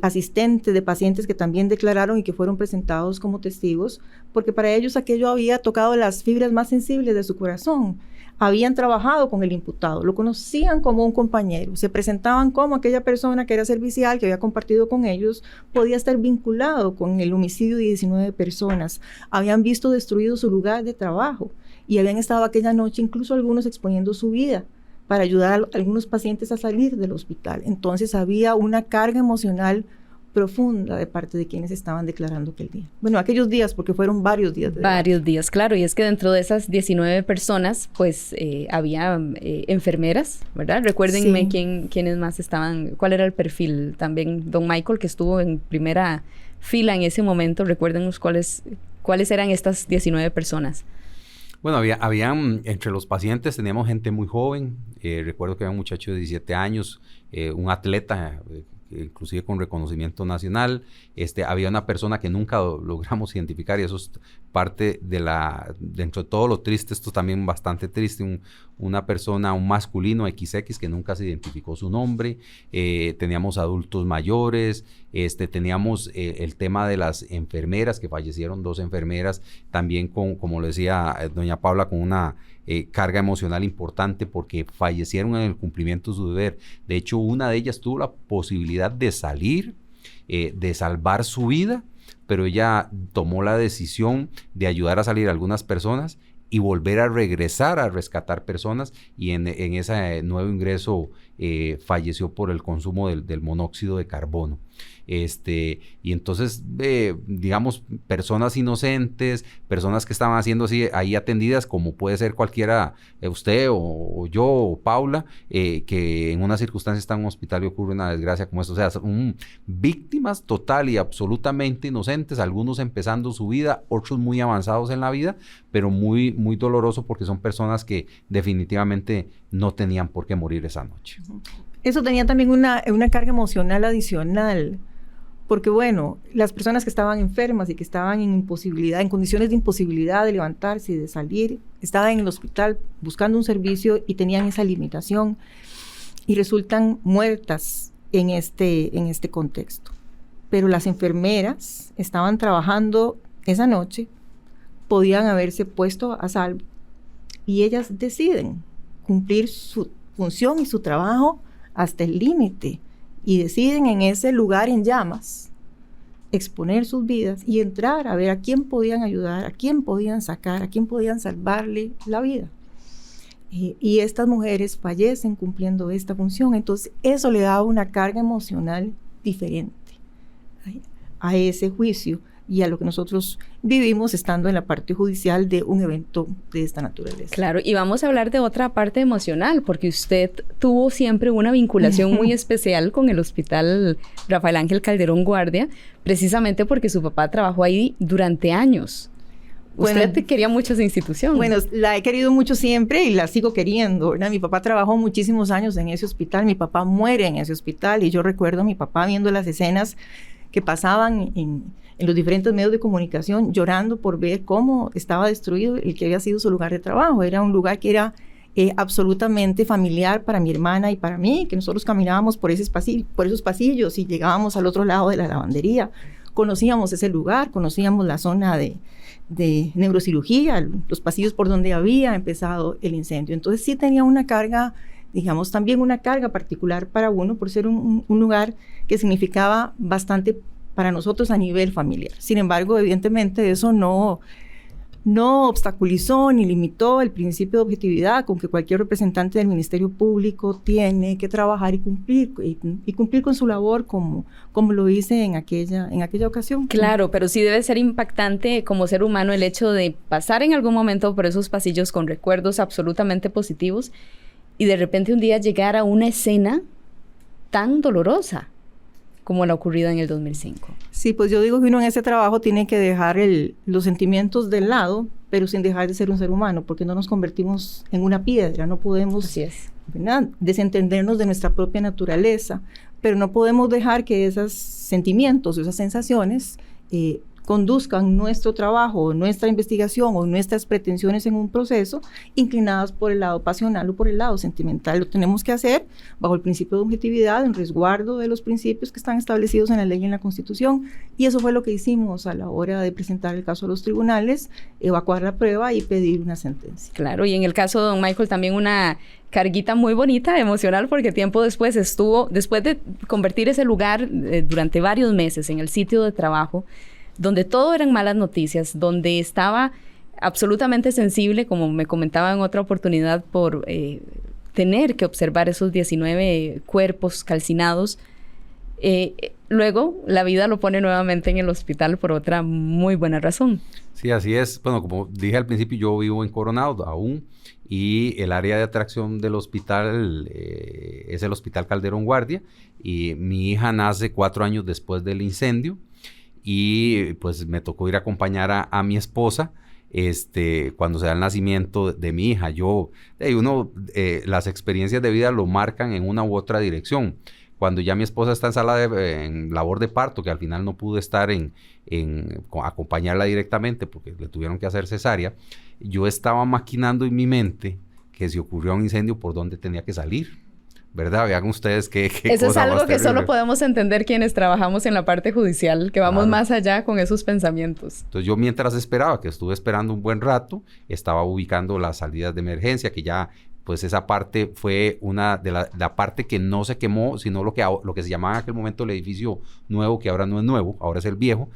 asistentes de pacientes que también declararon y que fueron presentados como testigos, porque para ellos aquello había tocado las fibras más sensibles de su corazón. Habían trabajado con el imputado, lo conocían como un compañero, se presentaban como aquella persona que era servicial, que había compartido con ellos, podía estar vinculado con el homicidio de 19 personas, habían visto destruido su lugar de trabajo y habían estado aquella noche incluso algunos exponiendo su vida para ayudar a algunos pacientes a salir del hospital. Entonces había una carga emocional profunda de parte de quienes estaban declarando aquel día. Bueno, aquellos días, porque fueron varios días. Varios días, claro. Y es que dentro de esas 19 personas, pues, había enfermeras, ¿verdad? Recuérdenme quiénes más estaban, cuál era el perfil. También don Michael, que estuvo en primera fila en ese momento. Recuérdenos cuáles eran estas 19 personas. Bueno, habían entre los pacientes teníamos gente muy joven. Recuerdo que había un muchacho de 17 años, un atleta, inclusive con reconocimiento nacional. Había una persona que nunca logramos identificar y eso es parte de dentro de todo lo triste, esto es también bastante triste, una persona, un masculino XX que nunca se identificó su nombre. Teníamos adultos mayores, teníamos el tema de las enfermeras, que fallecieron 2 enfermeras, también como lo decía doña Paula, con una carga emocional importante porque fallecieron en el cumplimiento de su deber. De hecho, una de ellas tuvo la posibilidad de salir, de salvar su vida, pero ella tomó la decisión de ayudar a salir a algunas personas y volver a regresar a rescatar personas, y en ese nuevo ingreso falleció por el consumo del monóxido de carbono. Y entonces, digamos, personas inocentes, personas que estaban haciendo así, ahí atendidas, como puede ser cualquiera, usted o yo o Paula, que en una circunstancia está en un hospital y ocurre una desgracia como esto. O sea, son víctimas total y absolutamente inocentes, algunos empezando su vida, otros muy avanzados en la vida, pero muy, muy doloroso porque son personas que definitivamente no tenían por qué morir esa noche. Eso tenía también una carga emocional adicional, porque bueno, las personas que estaban enfermas y que estaban en condiciones de imposibilidad de levantarse y de salir, estaban en el hospital buscando un servicio y tenían esa limitación y resultan muertas en este contexto. Pero las enfermeras estaban trabajando esa noche, podían haberse puesto a salvo y ellas deciden cumplir su función y su trabajo hasta el límite y deciden en ese lugar en llamas exponer sus vidas y entrar a ver a quién podían ayudar, a quién podían sacar, a quién podían salvarle la vida. Y estas mujeres fallecen cumpliendo esta función. Entonces eso le da una carga emocional diferente a ese juicio y a lo que nosotros vivimos estando en la parte judicial de un evento de esta naturaleza. Claro, y vamos a hablar de otra parte emocional, porque usted tuvo siempre una vinculación muy especial con el Hospital Rafael Ángel Calderón Guardia, precisamente porque su papá trabajó ahí durante años. Usted quería mucho esa institución. Bueno, la he querido mucho siempre y la sigo queriendo, ¿verdad? Mi papá trabajó muchísimos años en ese hospital, mi papá muere en ese hospital y yo recuerdo a mi papá viendo las escenas que pasaban en los diferentes medios de comunicación, llorando por ver cómo estaba destruido el que había sido su lugar de trabajo. Era un lugar que era absolutamente familiar para mi hermana y para mí, que nosotros caminábamos por esos pasillos y llegábamos al otro lado de la lavandería. Conocíamos ese lugar, conocíamos la zona de neurocirugía, los pasillos por donde había empezado el incendio. Entonces sí tenía una carga, digamos, también una carga particular para uno por ser un lugar que significaba bastante para nosotros a nivel familiar. Sin embargo, evidentemente eso no obstaculizó ni limitó el principio de objetividad con que cualquier representante del Ministerio Público tiene que trabajar y cumplir con su labor como lo hice en aquella ocasión. Claro, pero sí debe ser impactante como ser humano el hecho de pasar en algún momento por esos pasillos con recuerdos absolutamente positivos y de repente un día llegar a una escena tan dolorosa como la ocurrida en el 2005. Sí, pues yo digo que uno en ese trabajo tiene que dejar los sentimientos de lado, pero sin dejar de ser un ser humano, porque no nos convertimos en una piedra, no podemos desentendernos de nuestra propia naturaleza, pero no podemos dejar que esos sentimientos, esas sensaciones conduzcan nuestro trabajo, nuestra investigación o nuestras pretensiones en un proceso inclinadas por el lado pasional o por el lado sentimental. Lo tenemos que hacer bajo el principio de objetividad, en resguardo de los principios que están establecidos en la ley y en la Constitución, y eso fue lo que hicimos a la hora de presentar el caso a los tribunales, evacuar la prueba y pedir una sentencia. Claro, y en el caso de don Michael también una carguita muy bonita, emocional, porque tiempo después después de convertir ese lugar durante varios meses en el sitio de trabajo, donde todo eran malas noticias, donde estaba absolutamente sensible, como me comentaba en otra oportunidad, por tener que observar esos 19 cuerpos calcinados. Luego, la vida lo pone nuevamente en el hospital por otra muy buena razón. Sí, así es. Bueno, como dije al principio, yo vivo en Coronado aún, y el área de atracción del hospital es el Hospital Calderón Guardia, y mi hija nace 4 años después del incendio, y pues me tocó ir a acompañar a mi esposa cuando se da el nacimiento de mi hija. Las experiencias de vida lo marcan en una u otra dirección. Cuando ya mi esposa está en labor de parto, que al final no pude estar acompañarla directamente porque le tuvieron que hacer cesárea, yo estaba maquinando en mi mente que si ocurrió un incendio, por dónde tenía que salir. ¿Verdad? Vean ustedes qué eso es algo que solo podemos entender quienes trabajamos en la parte judicial, que vamos más allá con esos pensamientos. Entonces yo mientras esperaba, que estuve esperando un buen rato, estaba ubicando las salidas de emergencia, que ya pues esa parte fue una de la parte que no se quemó, sino lo que se llamaba en aquel momento el edificio nuevo, que ahora no es nuevo, ahora es el viejo,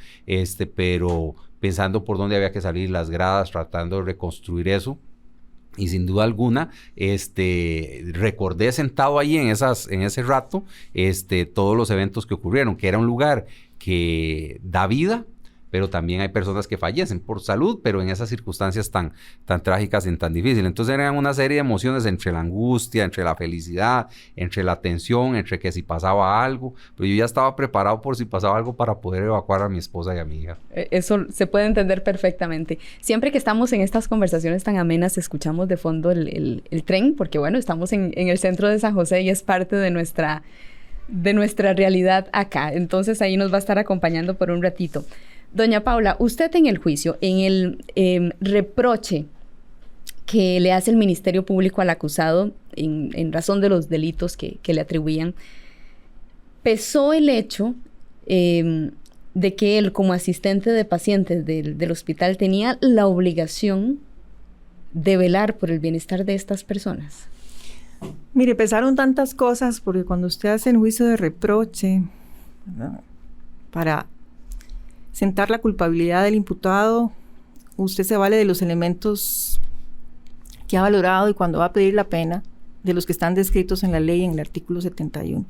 pero pensando por dónde había que salir, las gradas, tratando de reconstruir eso. Y sin duda alguna, recordé sentado ahí en ese rato, todos los eventos que ocurrieron, que era un lugar que da vida, pero también hay personas que fallecen por salud, pero en esas circunstancias tan trágicas y tan difíciles. Entonces eran una serie de emociones entre la angustia, entre la felicidad, entre la tensión, entre que si pasaba algo, pero yo ya estaba preparado por si pasaba algo para poder evacuar a mi esposa y a mi hija. Eso se puede entender perfectamente. Siempre que estamos en estas conversaciones tan amenas, escuchamos de fondo el tren, porque bueno, estamos en el centro de San José y es parte de nuestra realidad acá. Entonces ahí nos va a estar acompañando por un ratito. Doña Paula, usted en el juicio, en el reproche que le hace el Ministerio Público al acusado en razón de los delitos que le atribuían, pesó el hecho de que él, como asistente de pacientes del hospital, tenía la obligación de velar por el bienestar de estas personas? Mire, pesaron tantas cosas, porque cuando usted hace un juicio de reproche, ¿verdad?, para sentar la culpabilidad del imputado, usted se vale de los elementos que ha valorado y cuando va a pedir la pena, de los que están descritos en la ley en el artículo 71.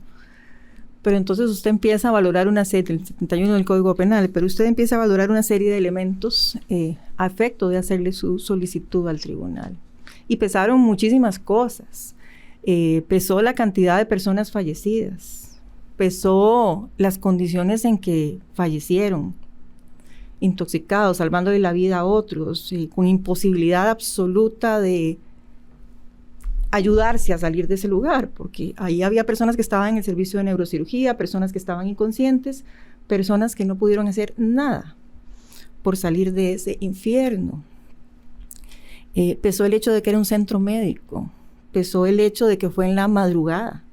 Pero entonces usted empieza a valorar una serie, el 71 del Código Penal, pero usted empieza a valorar una serie de elementos a efecto de hacerle su solicitud al tribunal. Y pesaron muchísimas cosas. Pesó la cantidad de personas fallecidas, pesó las condiciones en que fallecieron, intoxicados, salvándole la vida a otros, con imposibilidad absoluta de ayudarse a salir de ese lugar, porque ahí había personas que estaban en el servicio de neurocirugía, personas que estaban inconscientes, personas que no pudieron hacer nada por salir de ese infierno. Pesó el hecho de que era un centro médico, pesó el hecho de que fue en la madrugada,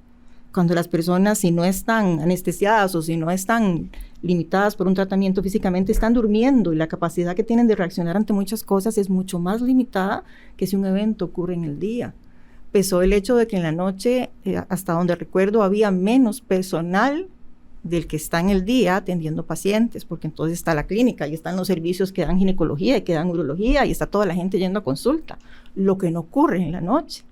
cuando las personas, si no están anestesiadas o si no están limitadas por un tratamiento físicamente, están durmiendo y la capacidad que tienen de reaccionar ante muchas cosas es mucho más limitada que si un evento ocurre en el día. Pesó el hecho de que en la noche, hasta donde recuerdo, había menos personal del que está en el día atendiendo pacientes, porque entonces está la clínica y están los servicios que dan ginecología y que dan urología y está toda la gente yendo a consulta, lo que no ocurre en la noche.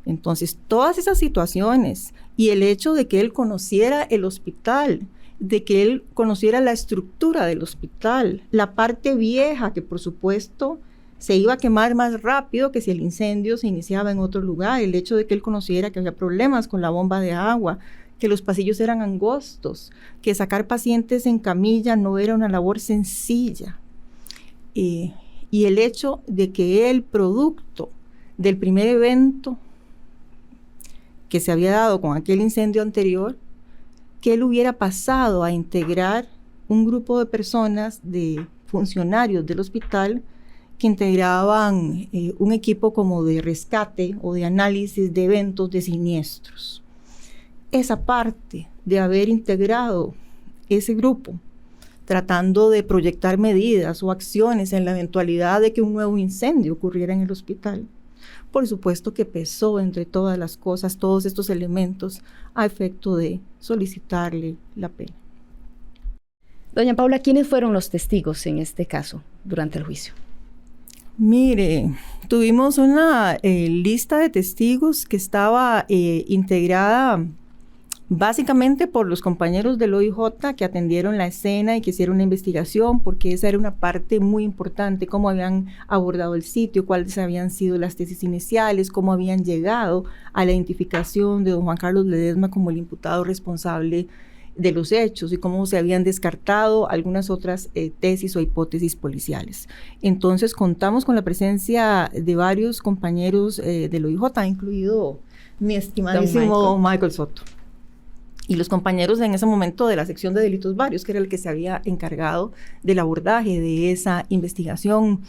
Entonces, todas esas situaciones y el hecho de que él conociera el hospital, de que él conociera la estructura del hospital, la parte vieja que por supuesto se iba a quemar más rápido que si el incendio se iniciaba en otro lugar, el hecho de que él conociera que había problemas con la bomba de agua, que los pasillos eran angostos, que sacar pacientes en camilla no era una labor sencilla, y el hecho de que el producto del primer evento que se había dado con aquel incendio anterior, que él hubiera pasado a integrar un grupo de personas, de funcionarios del hospital, que integraban un equipo como de rescate o de análisis de eventos de siniestros. Esa parte de haber integrado ese grupo, tratando de proyectar medidas o acciones en la eventualidad de que un nuevo incendio ocurriera en el hospital, por supuesto que pesó entre todas las cosas, todos estos elementos, a efecto de solicitarle la pena. Doña Paula, ¿quiénes fueron los testigos en este caso durante el juicio? Mire, tuvimos una lista de testigos que estaba integrada básicamente por los compañeros del OIJ que atendieron la escena y que hicieron una investigación, porque esa era una parte muy importante, cómo habían abordado el sitio, cuáles habían sido las tesis iniciales, cómo habían llegado a la identificación de don Juan Carlos Ledesma como el imputado responsable de los hechos y cómo se habían descartado algunas otras tesis o hipótesis policiales. Entonces contamos con la presencia de varios compañeros del OIJ, incluido mi estimadísimo Michael Soto. Y los compañeros en ese momento de la sección de delitos varios, que era el que se había encargado del abordaje de esa investigación.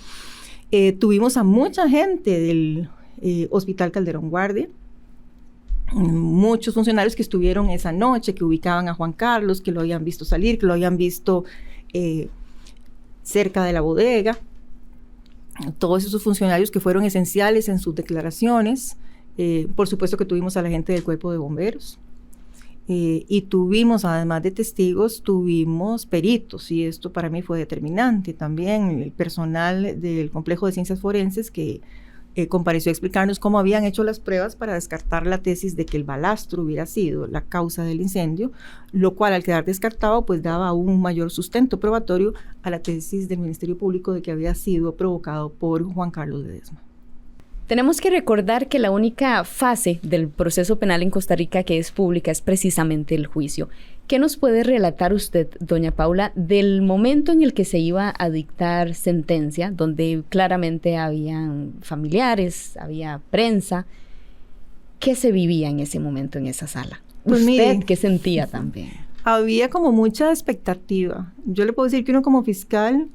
Tuvimos a mucha gente del Hospital Calderón Guardia, muchos funcionarios que estuvieron esa noche, que ubicaban a Juan Carlos, que lo habían visto salir, que lo habían visto cerca de la bodega. Todos esos funcionarios que fueron esenciales en sus declaraciones. Por supuesto que tuvimos a la gente del Cuerpo de Bomberos. Y tuvimos, además de testigos, tuvimos peritos, y esto para mí fue determinante. También el personal del Complejo de Ciencias Forenses que compareció a explicarnos cómo habían hecho las pruebas para descartar la tesis de que el balastro hubiera sido la causa del incendio, lo cual al quedar descartado pues daba un mayor sustento probatorio a la tesis del Ministerio Público de que había sido provocado por Juan Carlos Ledesma. Tenemos que recordar que la única fase del proceso penal en Costa Rica que es pública es precisamente el juicio. ¿Qué nos puede relatar usted, doña Paula, del momento en el que se iba a dictar sentencia, donde claramente habían familiares, había prensa? ¿Qué se vivía en ese momento en esa sala? Pues ¿Usted mire, qué sentía también? Había como mucha expectativa. Yo le puedo decir que uno como fiscal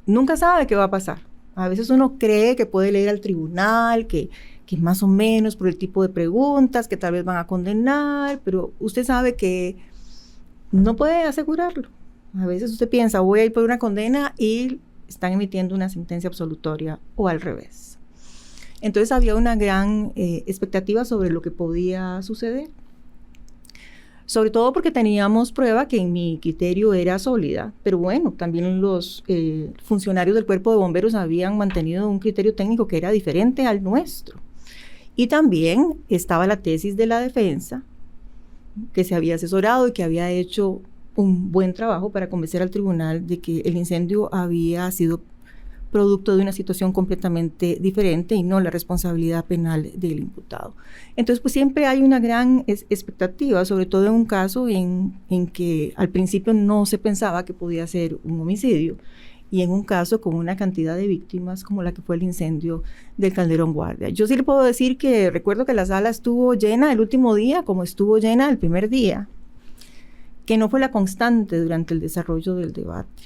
nunca sabe qué va a pasar. A veces uno cree que puede leer al tribunal, que más o menos por el tipo de preguntas, que tal vez van a condenar, pero usted sabe que no puede asegurarlo. A veces usted piensa, voy a ir por una condena y están emitiendo una sentencia absolutoria o al revés. Entonces había una gran expectativa sobre lo que podía suceder. Sobre todo porque teníamos prueba que en mi criterio era sólida, pero bueno, también los funcionarios del Cuerpo de Bomberos habían mantenido un criterio técnico que era diferente al nuestro. Y también estaba la tesis de la defensa, que se había asesorado y que había hecho un buen trabajo para convencer al tribunal de que el incendio había sido producto de una situación completamente diferente y no la responsabilidad penal del imputado. Entonces, pues siempre hay una gran expectativa, sobre todo en un caso en que al principio no se pensaba que podía ser un homicidio, y en un caso con una cantidad de víctimas como la que fue el incendio del Calderón Guardia. Yo sí le puedo decir que recuerdo que la sala estuvo llena el último día, como estuvo llena el primer día, que no fue la constante durante el desarrollo del debate.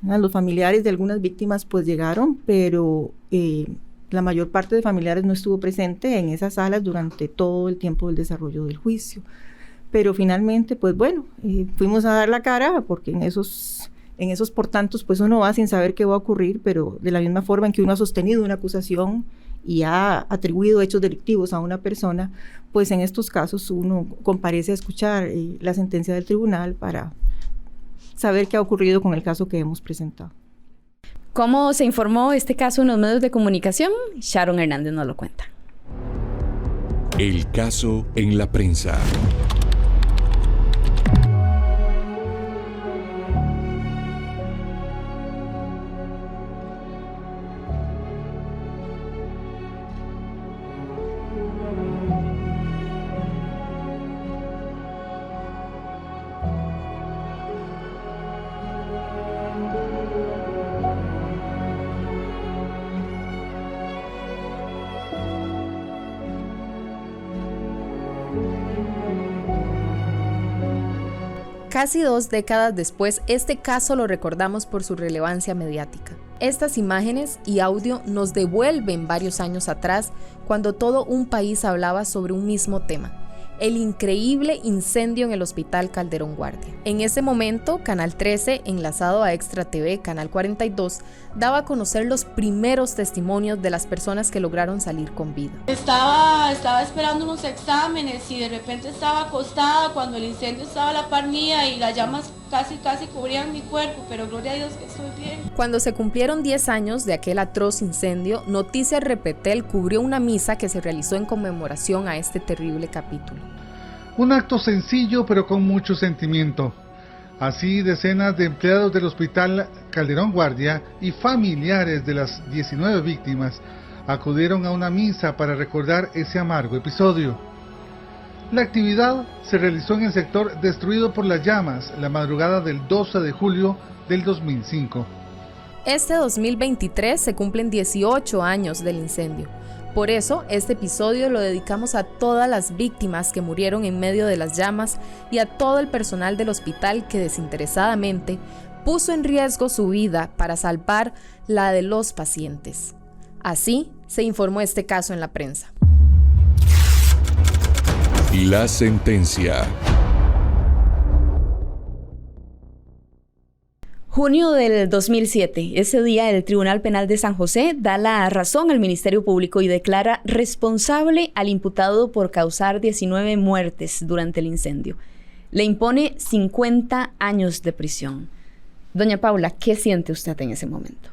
Los familiares de algunas víctimas pues llegaron, pero la mayor parte de familiares no estuvo presente en esas salas durante todo el tiempo del desarrollo del juicio. Pero finalmente, pues bueno, fuimos a dar la cara, porque en esos portantos pues uno va sin saber qué va a ocurrir, pero de la misma forma en que uno ha sostenido una acusación y ha atribuido hechos delictivos a una persona, pues en estos casos uno comparece a escuchar la sentencia del tribunal para saber qué ha ocurrido con el caso que hemos presentado. ¿Cómo se informó este caso en los medios de comunicación? Sharon Hernández nos lo cuenta. El caso en la prensa. Casi 2 décadas después, este caso lo recordamos por su relevancia mediática. Estas imágenes y audio nos devuelven varios años atrás, cuando todo un país hablaba sobre un mismo tema: el increíble incendio en el Hospital Calderón Guardia. En ese momento, Canal 13, enlazado a Extra TV, Canal 42, daba a conocer los primeros testimonios de las personas que lograron salir con vida. Estaba esperando unos exámenes y de repente estaba acostada cuando el incendio estaba a la par mía y las llamas casi cubrían mi cuerpo, pero gloria a Dios que estoy bien. Cuando se cumplieron 10 años de aquel atroz incendio, Noticias Repetel cubrió una misa que se realizó en conmemoración a este terrible capítulo. Un acto sencillo pero con mucho sentimiento. Así, decenas de empleados del Hospital Calderón Guardia y familiares de las 19 víctimas acudieron a una misa para recordar ese amargo episodio. La actividad se realizó en el sector destruido por las llamas la madrugada del 12 de julio del 2005. Este 2023 se cumplen 18 años del incendio. Por eso, este episodio lo dedicamos a todas las víctimas que murieron en medio de las llamas y a todo el personal del hospital que desinteresadamente puso en riesgo su vida para salvar la de los pacientes. Así se informó este caso en la prensa. La sentencia. Junio del 2007, ese día el Tribunal Penal de San José da la razón al Ministerio Público y declara responsable al imputado por causar 19 muertes durante el incendio. Le impone 50 años de prisión. Doña Paula, ¿qué siente usted en ese momento?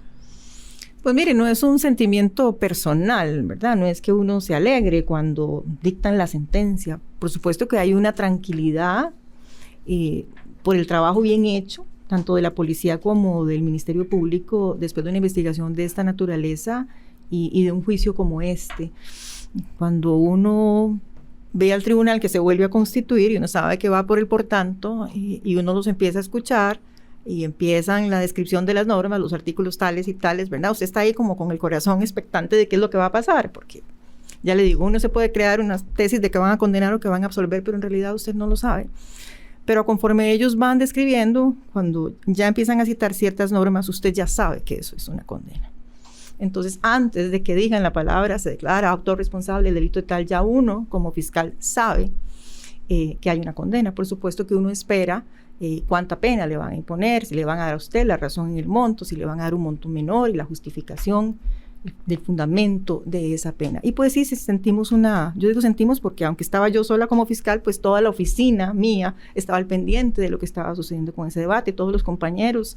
Pues mire, no es un sentimiento personal, ¿verdad? No es que uno se alegre cuando dictan la sentencia. Por supuesto que hay una tranquilidad por el trabajo bien hecho, tanto de la policía como del Ministerio Público, después de una investigación de esta naturaleza y de un juicio como este. Cuando uno ve al tribunal que se vuelve a constituir y uno sabe que va por el por tanto y uno los empieza a escuchar y empiezan la descripción de las normas, los artículos tales y tales, ¿verdad? Usted está ahí como con el corazón expectante de qué es lo que va a pasar, porque ya le digo, uno se puede crear una tesis de que van a condenar o que van a absolver, pero en realidad usted no lo sabe. Pero conforme ellos van describiendo, cuando ya empiezan a citar ciertas normas, usted ya sabe que eso es una condena. Entonces, antes de que digan la palabra, se declara autor responsable del delito de tal, ya uno, como fiscal, sabe que hay una condena. Por supuesto que uno espera cuánta pena le van a imponer, si le van a dar a usted la razón en el monto, si le van a dar un monto menor y la justificación del fundamento de esa pena. Y pues sí, sentimos yo digo sentimos porque aunque estaba yo sola como fiscal, pues toda la oficina mía estaba al pendiente de lo que estaba sucediendo con ese debate, todos los compañeros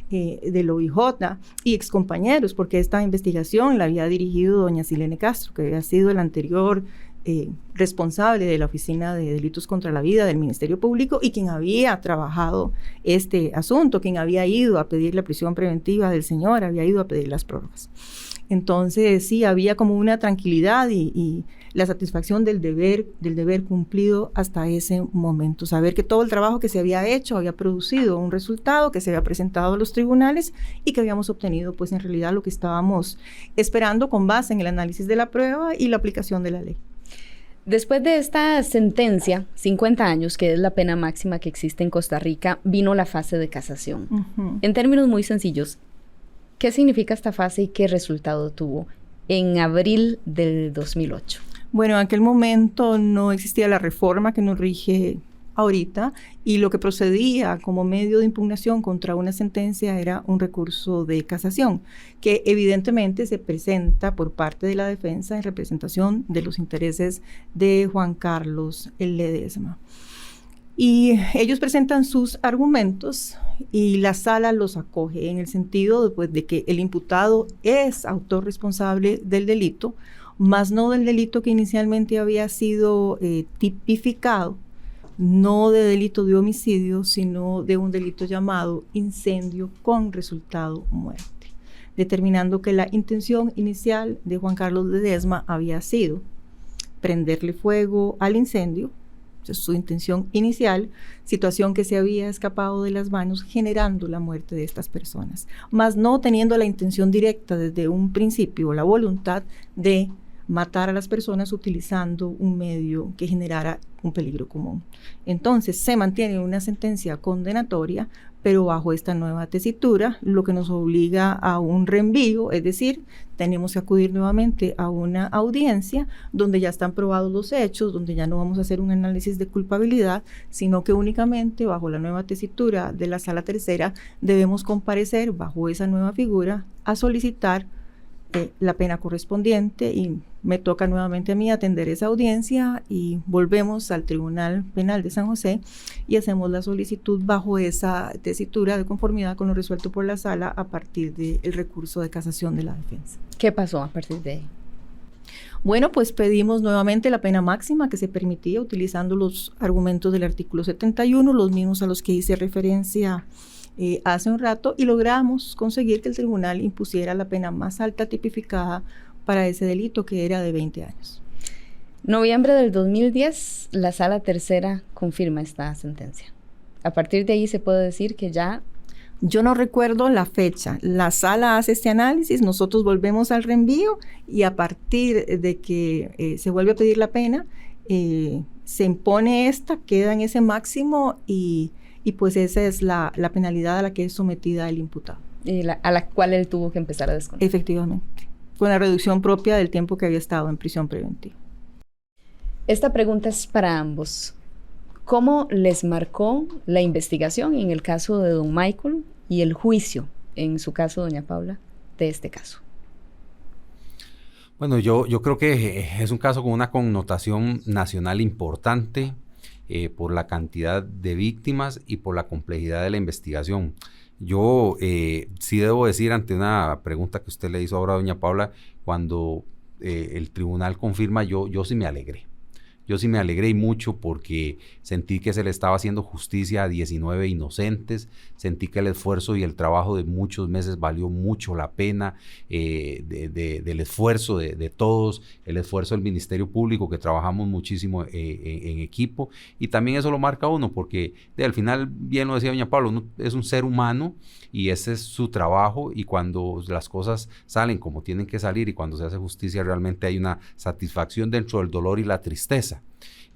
del OIJ y excompañeros, porque esta investigación la había dirigido doña Silene Castro, que había sido el anterior responsable de la Oficina de Delitos contra la Vida del Ministerio Público y quien había trabajado este asunto, quien había ido a pedir la prisión preventiva del señor, había ido a pedir las prórrogas. Entonces sí, había como una tranquilidad y la satisfacción del deber cumplido hasta ese momento. Saber que todo el trabajo que se había hecho había producido un resultado que se había presentado a los tribunales y que habíamos obtenido pues en realidad lo que estábamos esperando con base en el análisis de la prueba y la aplicación de la ley. Después de esta sentencia, 50 años, que es la pena máxima que existe en Costa Rica, vino la fase de casación. En términos muy sencillos, ¿qué significa esta fase y qué resultado tuvo en abril del 2008? Bueno, en aquel momento no existía la reforma que nos rige ahorita y lo que procedía como medio de impugnación contra una sentencia era un recurso de casación, que evidentemente se presenta por parte de la defensa en representación de los intereses de Juan Carlos Ledesma. Y ellos presentan sus argumentos y la sala los acoge en el sentido de que el imputado es autor responsable del delito, más no del delito que inicialmente había sido tipificado, no de delito de homicidio, sino de un delito llamado incendio con resultado muerte, determinando que la intención inicial de Juan Carlos Ledesma había sido prenderle fuego al incendio, su intención inicial, situación que se había escapado de las manos, generando la muerte de estas personas, más no teniendo la intención directa desde un principio, la voluntad de matar a las personas utilizando un medio que generara un peligro común. Entonces, se mantiene una sentencia condenatoria, pero bajo esta nueva tesitura, lo que nos obliga a un reenvío, es decir, tenemos que acudir nuevamente a una audiencia donde ya están probados los hechos, donde ya no vamos a hacer un análisis de culpabilidad, sino que únicamente bajo la nueva tesitura de la Sala Tercera debemos comparecer bajo esa nueva figura a solicitar la pena correspondiente y me toca nuevamente a mí atender esa audiencia y volvemos al Tribunal Penal de San José y hacemos la solicitud bajo esa tesitura de conformidad con lo resuelto por la sala a partir del recurso de casación de la defensa. ¿Qué pasó a partir de ahí? Bueno, pues pedimos nuevamente la pena máxima que se permitía utilizando los argumentos del artículo 71, los mismos a los que hice referencia hace un rato, y logramos conseguir que el tribunal impusiera la pena más alta tipificada para ese delito, que era de 20 años. Noviembre del 2010, la Sala Tercera confirma esta sentencia. A partir de ahí se puede decir que ya... Yo no recuerdo la fecha. La sala hace este análisis, nosotros volvemos al reenvío y a partir de que se vuelve a pedir la pena, se impone esta, queda en ese máximo y pues esa es la penalidad a la que es sometida el imputado. Y a la cual él tuvo que empezar a descontar. Efectivamente, con la reducción propia del tiempo que había estado en prisión preventiva. Esta pregunta es para ambos. ¿Cómo les marcó la investigación en el caso de don Michael y el juicio, en su caso, doña Paula, de este caso? Bueno, yo creo que es un caso con una connotación nacional importante, por la cantidad de víctimas y por la complejidad de la investigación. Yo sí debo decir, ante una pregunta que usted le hizo ahora a doña Paula, cuando el tribunal confirma, yo sí me alegré. Yo sí me alegré y mucho porque sentí que se le estaba haciendo justicia a 19 inocentes, sentí que el esfuerzo y el trabajo de muchos meses valió mucho la pena, del esfuerzo de todos, el esfuerzo del Ministerio Público, que trabajamos muchísimo en equipo, y también eso lo marca uno porque al final, bien lo decía doña Paula, uno es un ser humano y ese es su trabajo, y cuando las cosas salen como tienen que salir y cuando se hace justicia realmente hay una satisfacción dentro del dolor y la tristeza.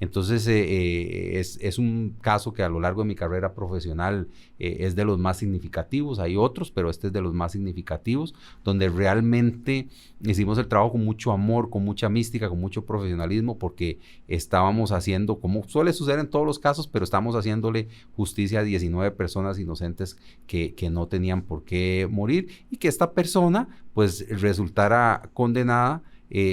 Entonces es un caso que a lo largo de mi carrera profesional es de los más significativos. Hay otros, pero este es de los más significativos, donde realmente hicimos el trabajo con mucho amor, con mucha mística, con mucho profesionalismo, porque estábamos haciendo, como suele suceder en todos los casos, pero estamos haciéndole justicia a 19 personas inocentes que no tenían por qué morir, y que esta persona pues resultara condenada.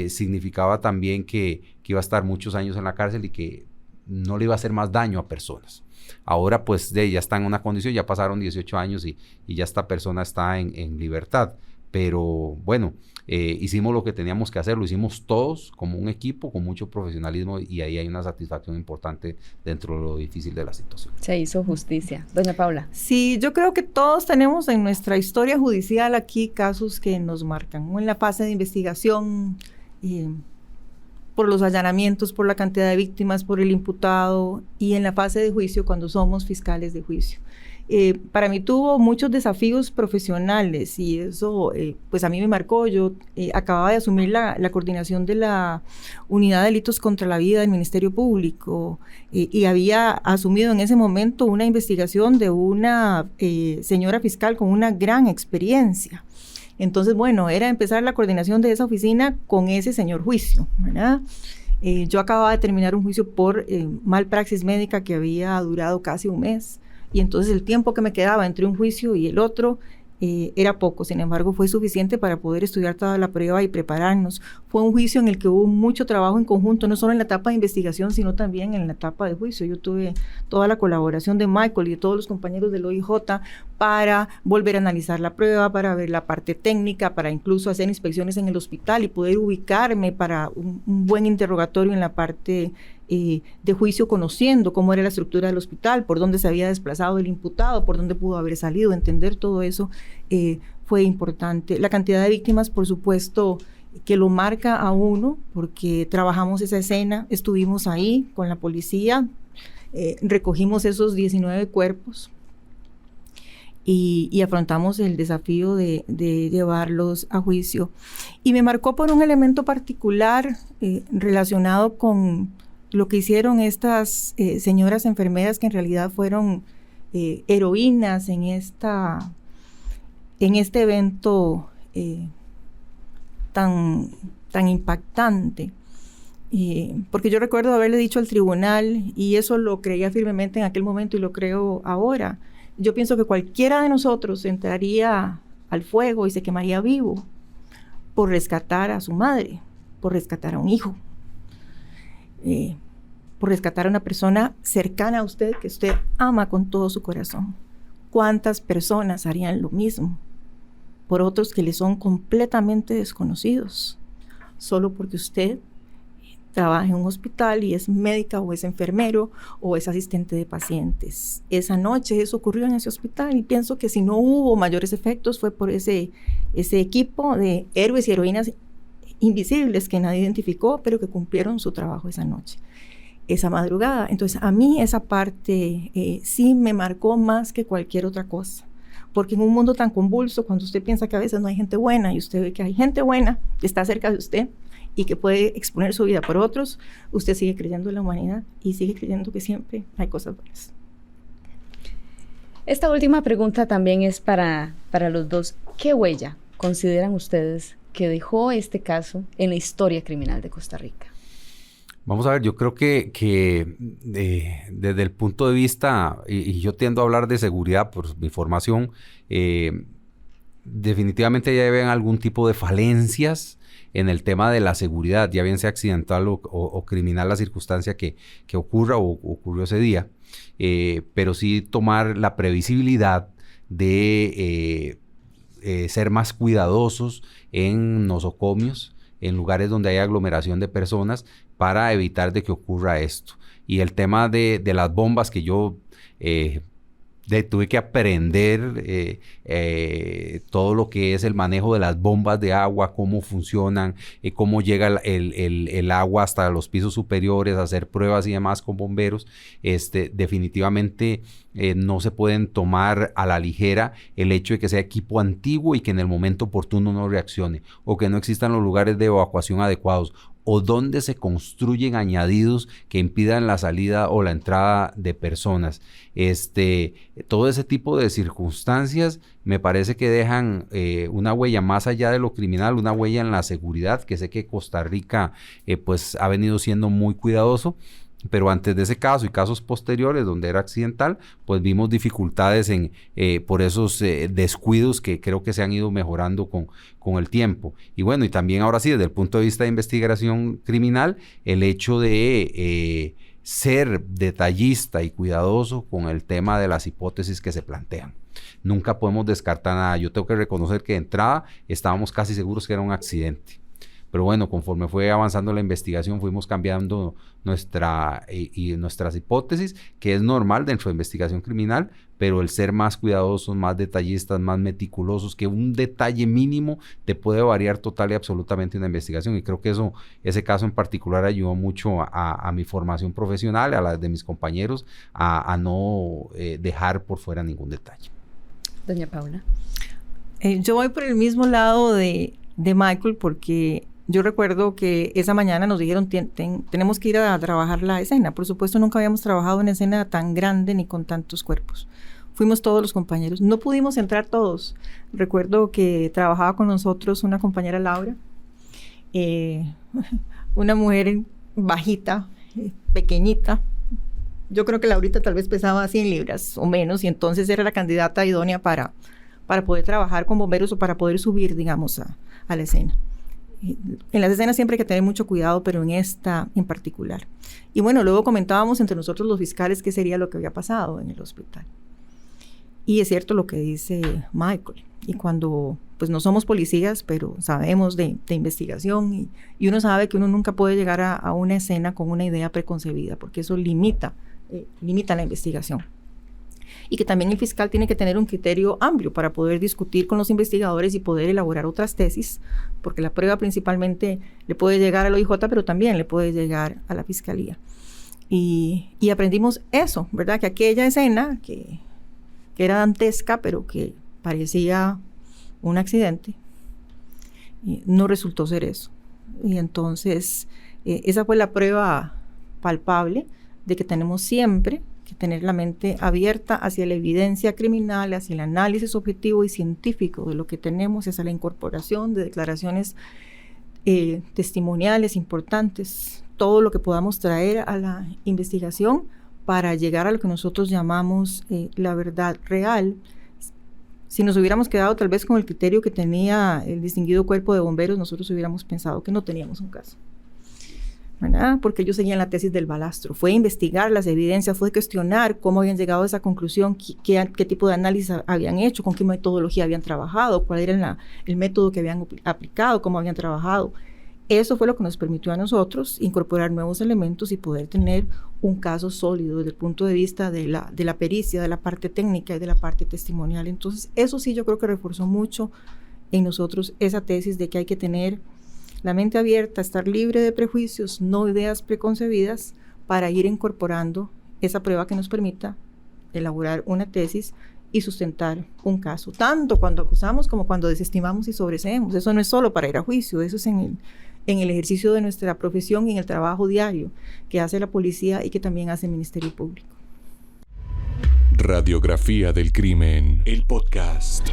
Significaba también que iba a estar muchos años en la cárcel y que no le iba a hacer más daño a personas. Ahora pues ya está en una condición, ya pasaron 18 años y ya esta persona está en libertad. Pero bueno, hicimos lo que teníamos que hacer, lo hicimos todos como un equipo, con mucho profesionalismo, y ahí hay una satisfacción importante dentro de lo difícil de la situación. Se hizo justicia. Doña Paula. Sí, yo creo que todos tenemos en nuestra historia judicial aquí casos que nos marcan, ¿no? En la fase de investigación, por los allanamientos, por la cantidad de víctimas, por el imputado, y en la fase de juicio cuando somos fiscales de juicio. Para mí tuvo muchos desafíos profesionales y eso pues a mí me marcó. Yo acababa de asumir la coordinación de la Unidad de Delitos contra la Vida del Ministerio Público y había asumido en ese momento una investigación de una señora fiscal con una gran experiencia. Entonces, bueno, era empezar la coordinación de esa oficina con ese señor juicio, ¿verdad? Yo acababa de terminar un juicio por malpraxis médica que había durado casi un mes. Y entonces el tiempo que me quedaba entre un juicio y el otro era poco. Sin embargo, fue suficiente para poder estudiar toda la prueba y prepararnos. Fue un juicio en el que hubo mucho trabajo en conjunto, no solo en la etapa de investigación, sino también en la etapa de juicio. Yo tuve toda la colaboración de Michael y de todos los compañeros del OIJ para volver a analizar la prueba, para ver la parte técnica, para incluso hacer inspecciones en el hospital y poder ubicarme para un buen interrogatorio en la parte de juicio, conociendo cómo era la estructura del hospital, por dónde se había desplazado el imputado, por dónde pudo haber salido. Entender todo eso fue importante. La cantidad de víctimas, por supuesto, que lo marca a uno, porque trabajamos esa escena, estuvimos ahí con la policía, recogimos esos 19 cuerpos y afrontamos el desafío de llevarlos a juicio. Y me marcó por un elemento particular relacionado con lo que hicieron estas señoras enfermeras, que en realidad fueron heroínas en este evento tan impactante. Porque yo recuerdo haberle dicho al tribunal, y eso lo creía firmemente en aquel momento y lo creo ahora, yo pienso que cualquiera de nosotros entraría al fuego y se quemaría vivo por rescatar a su madre, por rescatar a un hijo. Por rescatar a una persona cercana a usted, que usted ama con todo su corazón. ¿Cuántas personas harían lo mismo por otros que le son completamente desconocidos, solo porque usted trabaja en un hospital y es médica o es enfermero o es asistente de pacientes? Esa noche eso ocurrió en ese hospital, y pienso que si no hubo mayores efectos fue por ese equipo de héroes y heroínas invisibles que nadie identificó, pero que cumplieron su trabajo esa noche, esa madrugada. Entonces a mí esa parte sí me marcó más que cualquier otra cosa, porque en un mundo tan convulso, cuando usted piensa que a veces no hay gente buena y usted ve que hay gente buena que está cerca de usted y que puede exponer su vida por otros, usted sigue creyendo en la humanidad y sigue creyendo que siempre hay cosas buenas. Esta última pregunta también es para los dos. ¿Qué huella consideran ustedes que dejó este caso en la historia criminal de Costa Rica? Vamos a ver, yo creo que desde el punto de vista, y yo tiendo a hablar de seguridad por mi formación, definitivamente ya ven algún tipo de falencias en el tema de la seguridad, ya bien sea accidental o criminal la circunstancia que ocurra o ocurrió ese día, pero sí tomar la previsibilidad de ser más cuidadosos en nosocomios, en lugares donde hay aglomeración de personas, para evitar de que ocurra esto. Y el tema de las bombas, que yo tuve que aprender todo lo que es el manejo de las bombas de agua, cómo funcionan, cómo llega el agua hasta los pisos superiores, hacer pruebas y demás con bomberos. Definitivamente no se pueden tomar a la ligera el hecho de que sea equipo antiguo y que en el momento oportuno no reaccione, o que no existan los lugares de evacuación adecuados, o dónde se construyen añadidos que impidan la salida o la entrada de personas. Todo ese tipo de circunstancias me parece que dejan una huella más allá de lo criminal, una huella en la seguridad, que sé que Costa Rica pues ha venido siendo muy cuidadoso. Pero antes de ese caso y casos posteriores donde era accidental, pues vimos dificultades por esos descuidos que creo que se han ido mejorando con el tiempo. Y bueno, y también ahora sí, desde el punto de vista de investigación criminal, el hecho de ser detallista y cuidadoso con el tema de las hipótesis que se plantean. Nunca podemos descartar nada. Yo tengo que reconocer que de entrada estábamos casi seguros que era un accidente. Pero bueno, conforme fue avanzando la investigación, fuimos cambiando nuestras hipótesis, que es normal dentro de investigación criminal, pero el ser más cuidadosos, más detallistas, más meticulosos, que un detalle mínimo te puede variar total y absolutamente una investigación. Y creo que ese caso en particular ayudó mucho a mi formación profesional, a la de mis compañeros, a no dejar por fuera ningún detalle. Doña Paula. Yo voy por el mismo lado de Michael, porque yo recuerdo que esa mañana nos dijeron tenemos que ir a trabajar la escena. Por supuesto, nunca habíamos trabajado una escena tan grande ni con tantos cuerpos. Fuimos todos los compañeros. No pudimos entrar todos. Recuerdo que trabajaba con nosotros una compañera, Laura, una mujer bajita, pequeñita. Yo creo que Laurita tal vez pesaba 100 libras o menos, y entonces era la candidata idónea para poder trabajar con bomberos o para poder subir, digamos, a la escena. En las escenas siempre hay que tener mucho cuidado, pero en esta en particular. Y bueno, luego comentábamos entre nosotros los fiscales qué sería lo que había pasado en el hospital. Y es cierto lo que dice Michael. Y cuando, pues no somos policías, pero sabemos de investigación, y uno sabe que uno nunca puede llegar a una escena con una idea preconcebida, porque eso limita la investigación. Y que también el fiscal tiene que tener un criterio amplio para poder discutir con los investigadores y poder elaborar otras tesis, porque la prueba principalmente le puede llegar al OIJ, pero también le puede llegar a la fiscalía. Y aprendimos eso, ¿verdad? Que aquella escena que era dantesca, pero que parecía un accidente, no resultó ser eso. Y entonces, esa fue la prueba palpable de que tenemos siempre que tener la mente abierta hacia la evidencia criminal, hacia el análisis objetivo y científico de lo que tenemos, hacia la incorporación de declaraciones testimoniales importantes, todo lo que podamos traer a la investigación para llegar a lo que nosotros llamamos la verdad real. Si nos hubiéramos quedado tal vez con el criterio que tenía el distinguido cuerpo de bomberos, nosotros hubiéramos pensado que no teníamos un caso, ¿verdad? Porque ellos seguían la tesis del balastro. Fue investigar las evidencias, fue cuestionar cómo habían llegado a esa conclusión, qué tipo de análisis habían hecho, con qué metodología habían trabajado, cuál era el método que habían aplicado, cómo habían trabajado. Eso fue lo que nos permitió a nosotros incorporar nuevos elementos y poder tener un caso sólido desde el punto de vista de la pericia, de la parte técnica y de la parte testimonial. Entonces, eso sí yo creo que reforzó mucho en nosotros esa tesis de que hay que tener la mente abierta, estar libre de prejuicios, no ideas preconcebidas, para ir incorporando esa prueba que nos permita elaborar una tesis y sustentar un caso, tanto cuando acusamos como cuando desestimamos y sobreseemos. Eso no es solo para ir a juicio, eso es en el ejercicio de nuestra profesión y en el trabajo diario que hace la policía y que también hace el Ministerio Público. Radiografía del crimen, el podcast.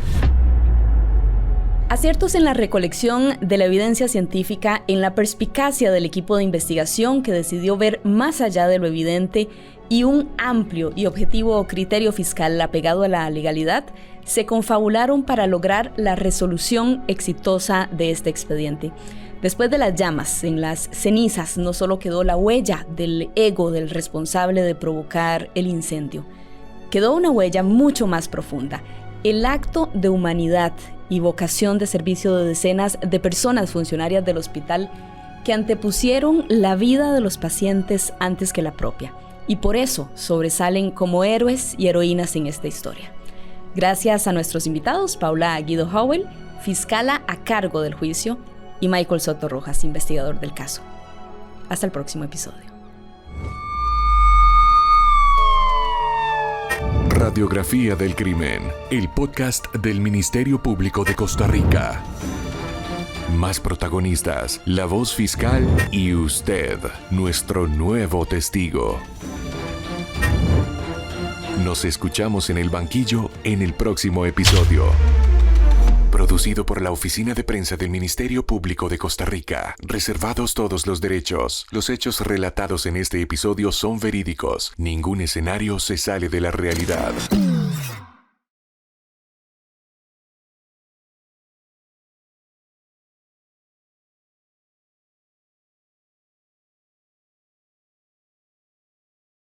Aciertos en la recolección de la evidencia científica, en la perspicacia del equipo de investigación que decidió ver más allá de lo evidente, y un amplio y objetivo criterio fiscal apegado a la legalidad, se confabularon para lograr la resolución exitosa de este expediente. Después de las llamas, en las cenizas no solo quedó la huella del ego del responsable de provocar el incendio, quedó una huella mucho más profunda: el acto de humanidad y vocación de servicio de decenas de personas funcionarias del hospital que antepusieron la vida de los pacientes antes que la propia, y por eso sobresalen como héroes y heroínas en esta historia. Gracias a nuestros invitados, Paula Guido Howell, fiscala a cargo del juicio, y Michael Soto Rojas, investigador del caso. Hasta el próximo episodio. Radiografía del crimen, el podcast del Ministerio Público de Costa Rica. Más protagonistas, la voz fiscal y usted, nuestro nuevo testigo. Nos escuchamos en el banquillo en el próximo episodio. Producido por la Oficina de Prensa del Ministerio Público de Costa Rica. Reservados todos los derechos. Los hechos relatados en este episodio son verídicos. Ningún escenario se sale de la realidad.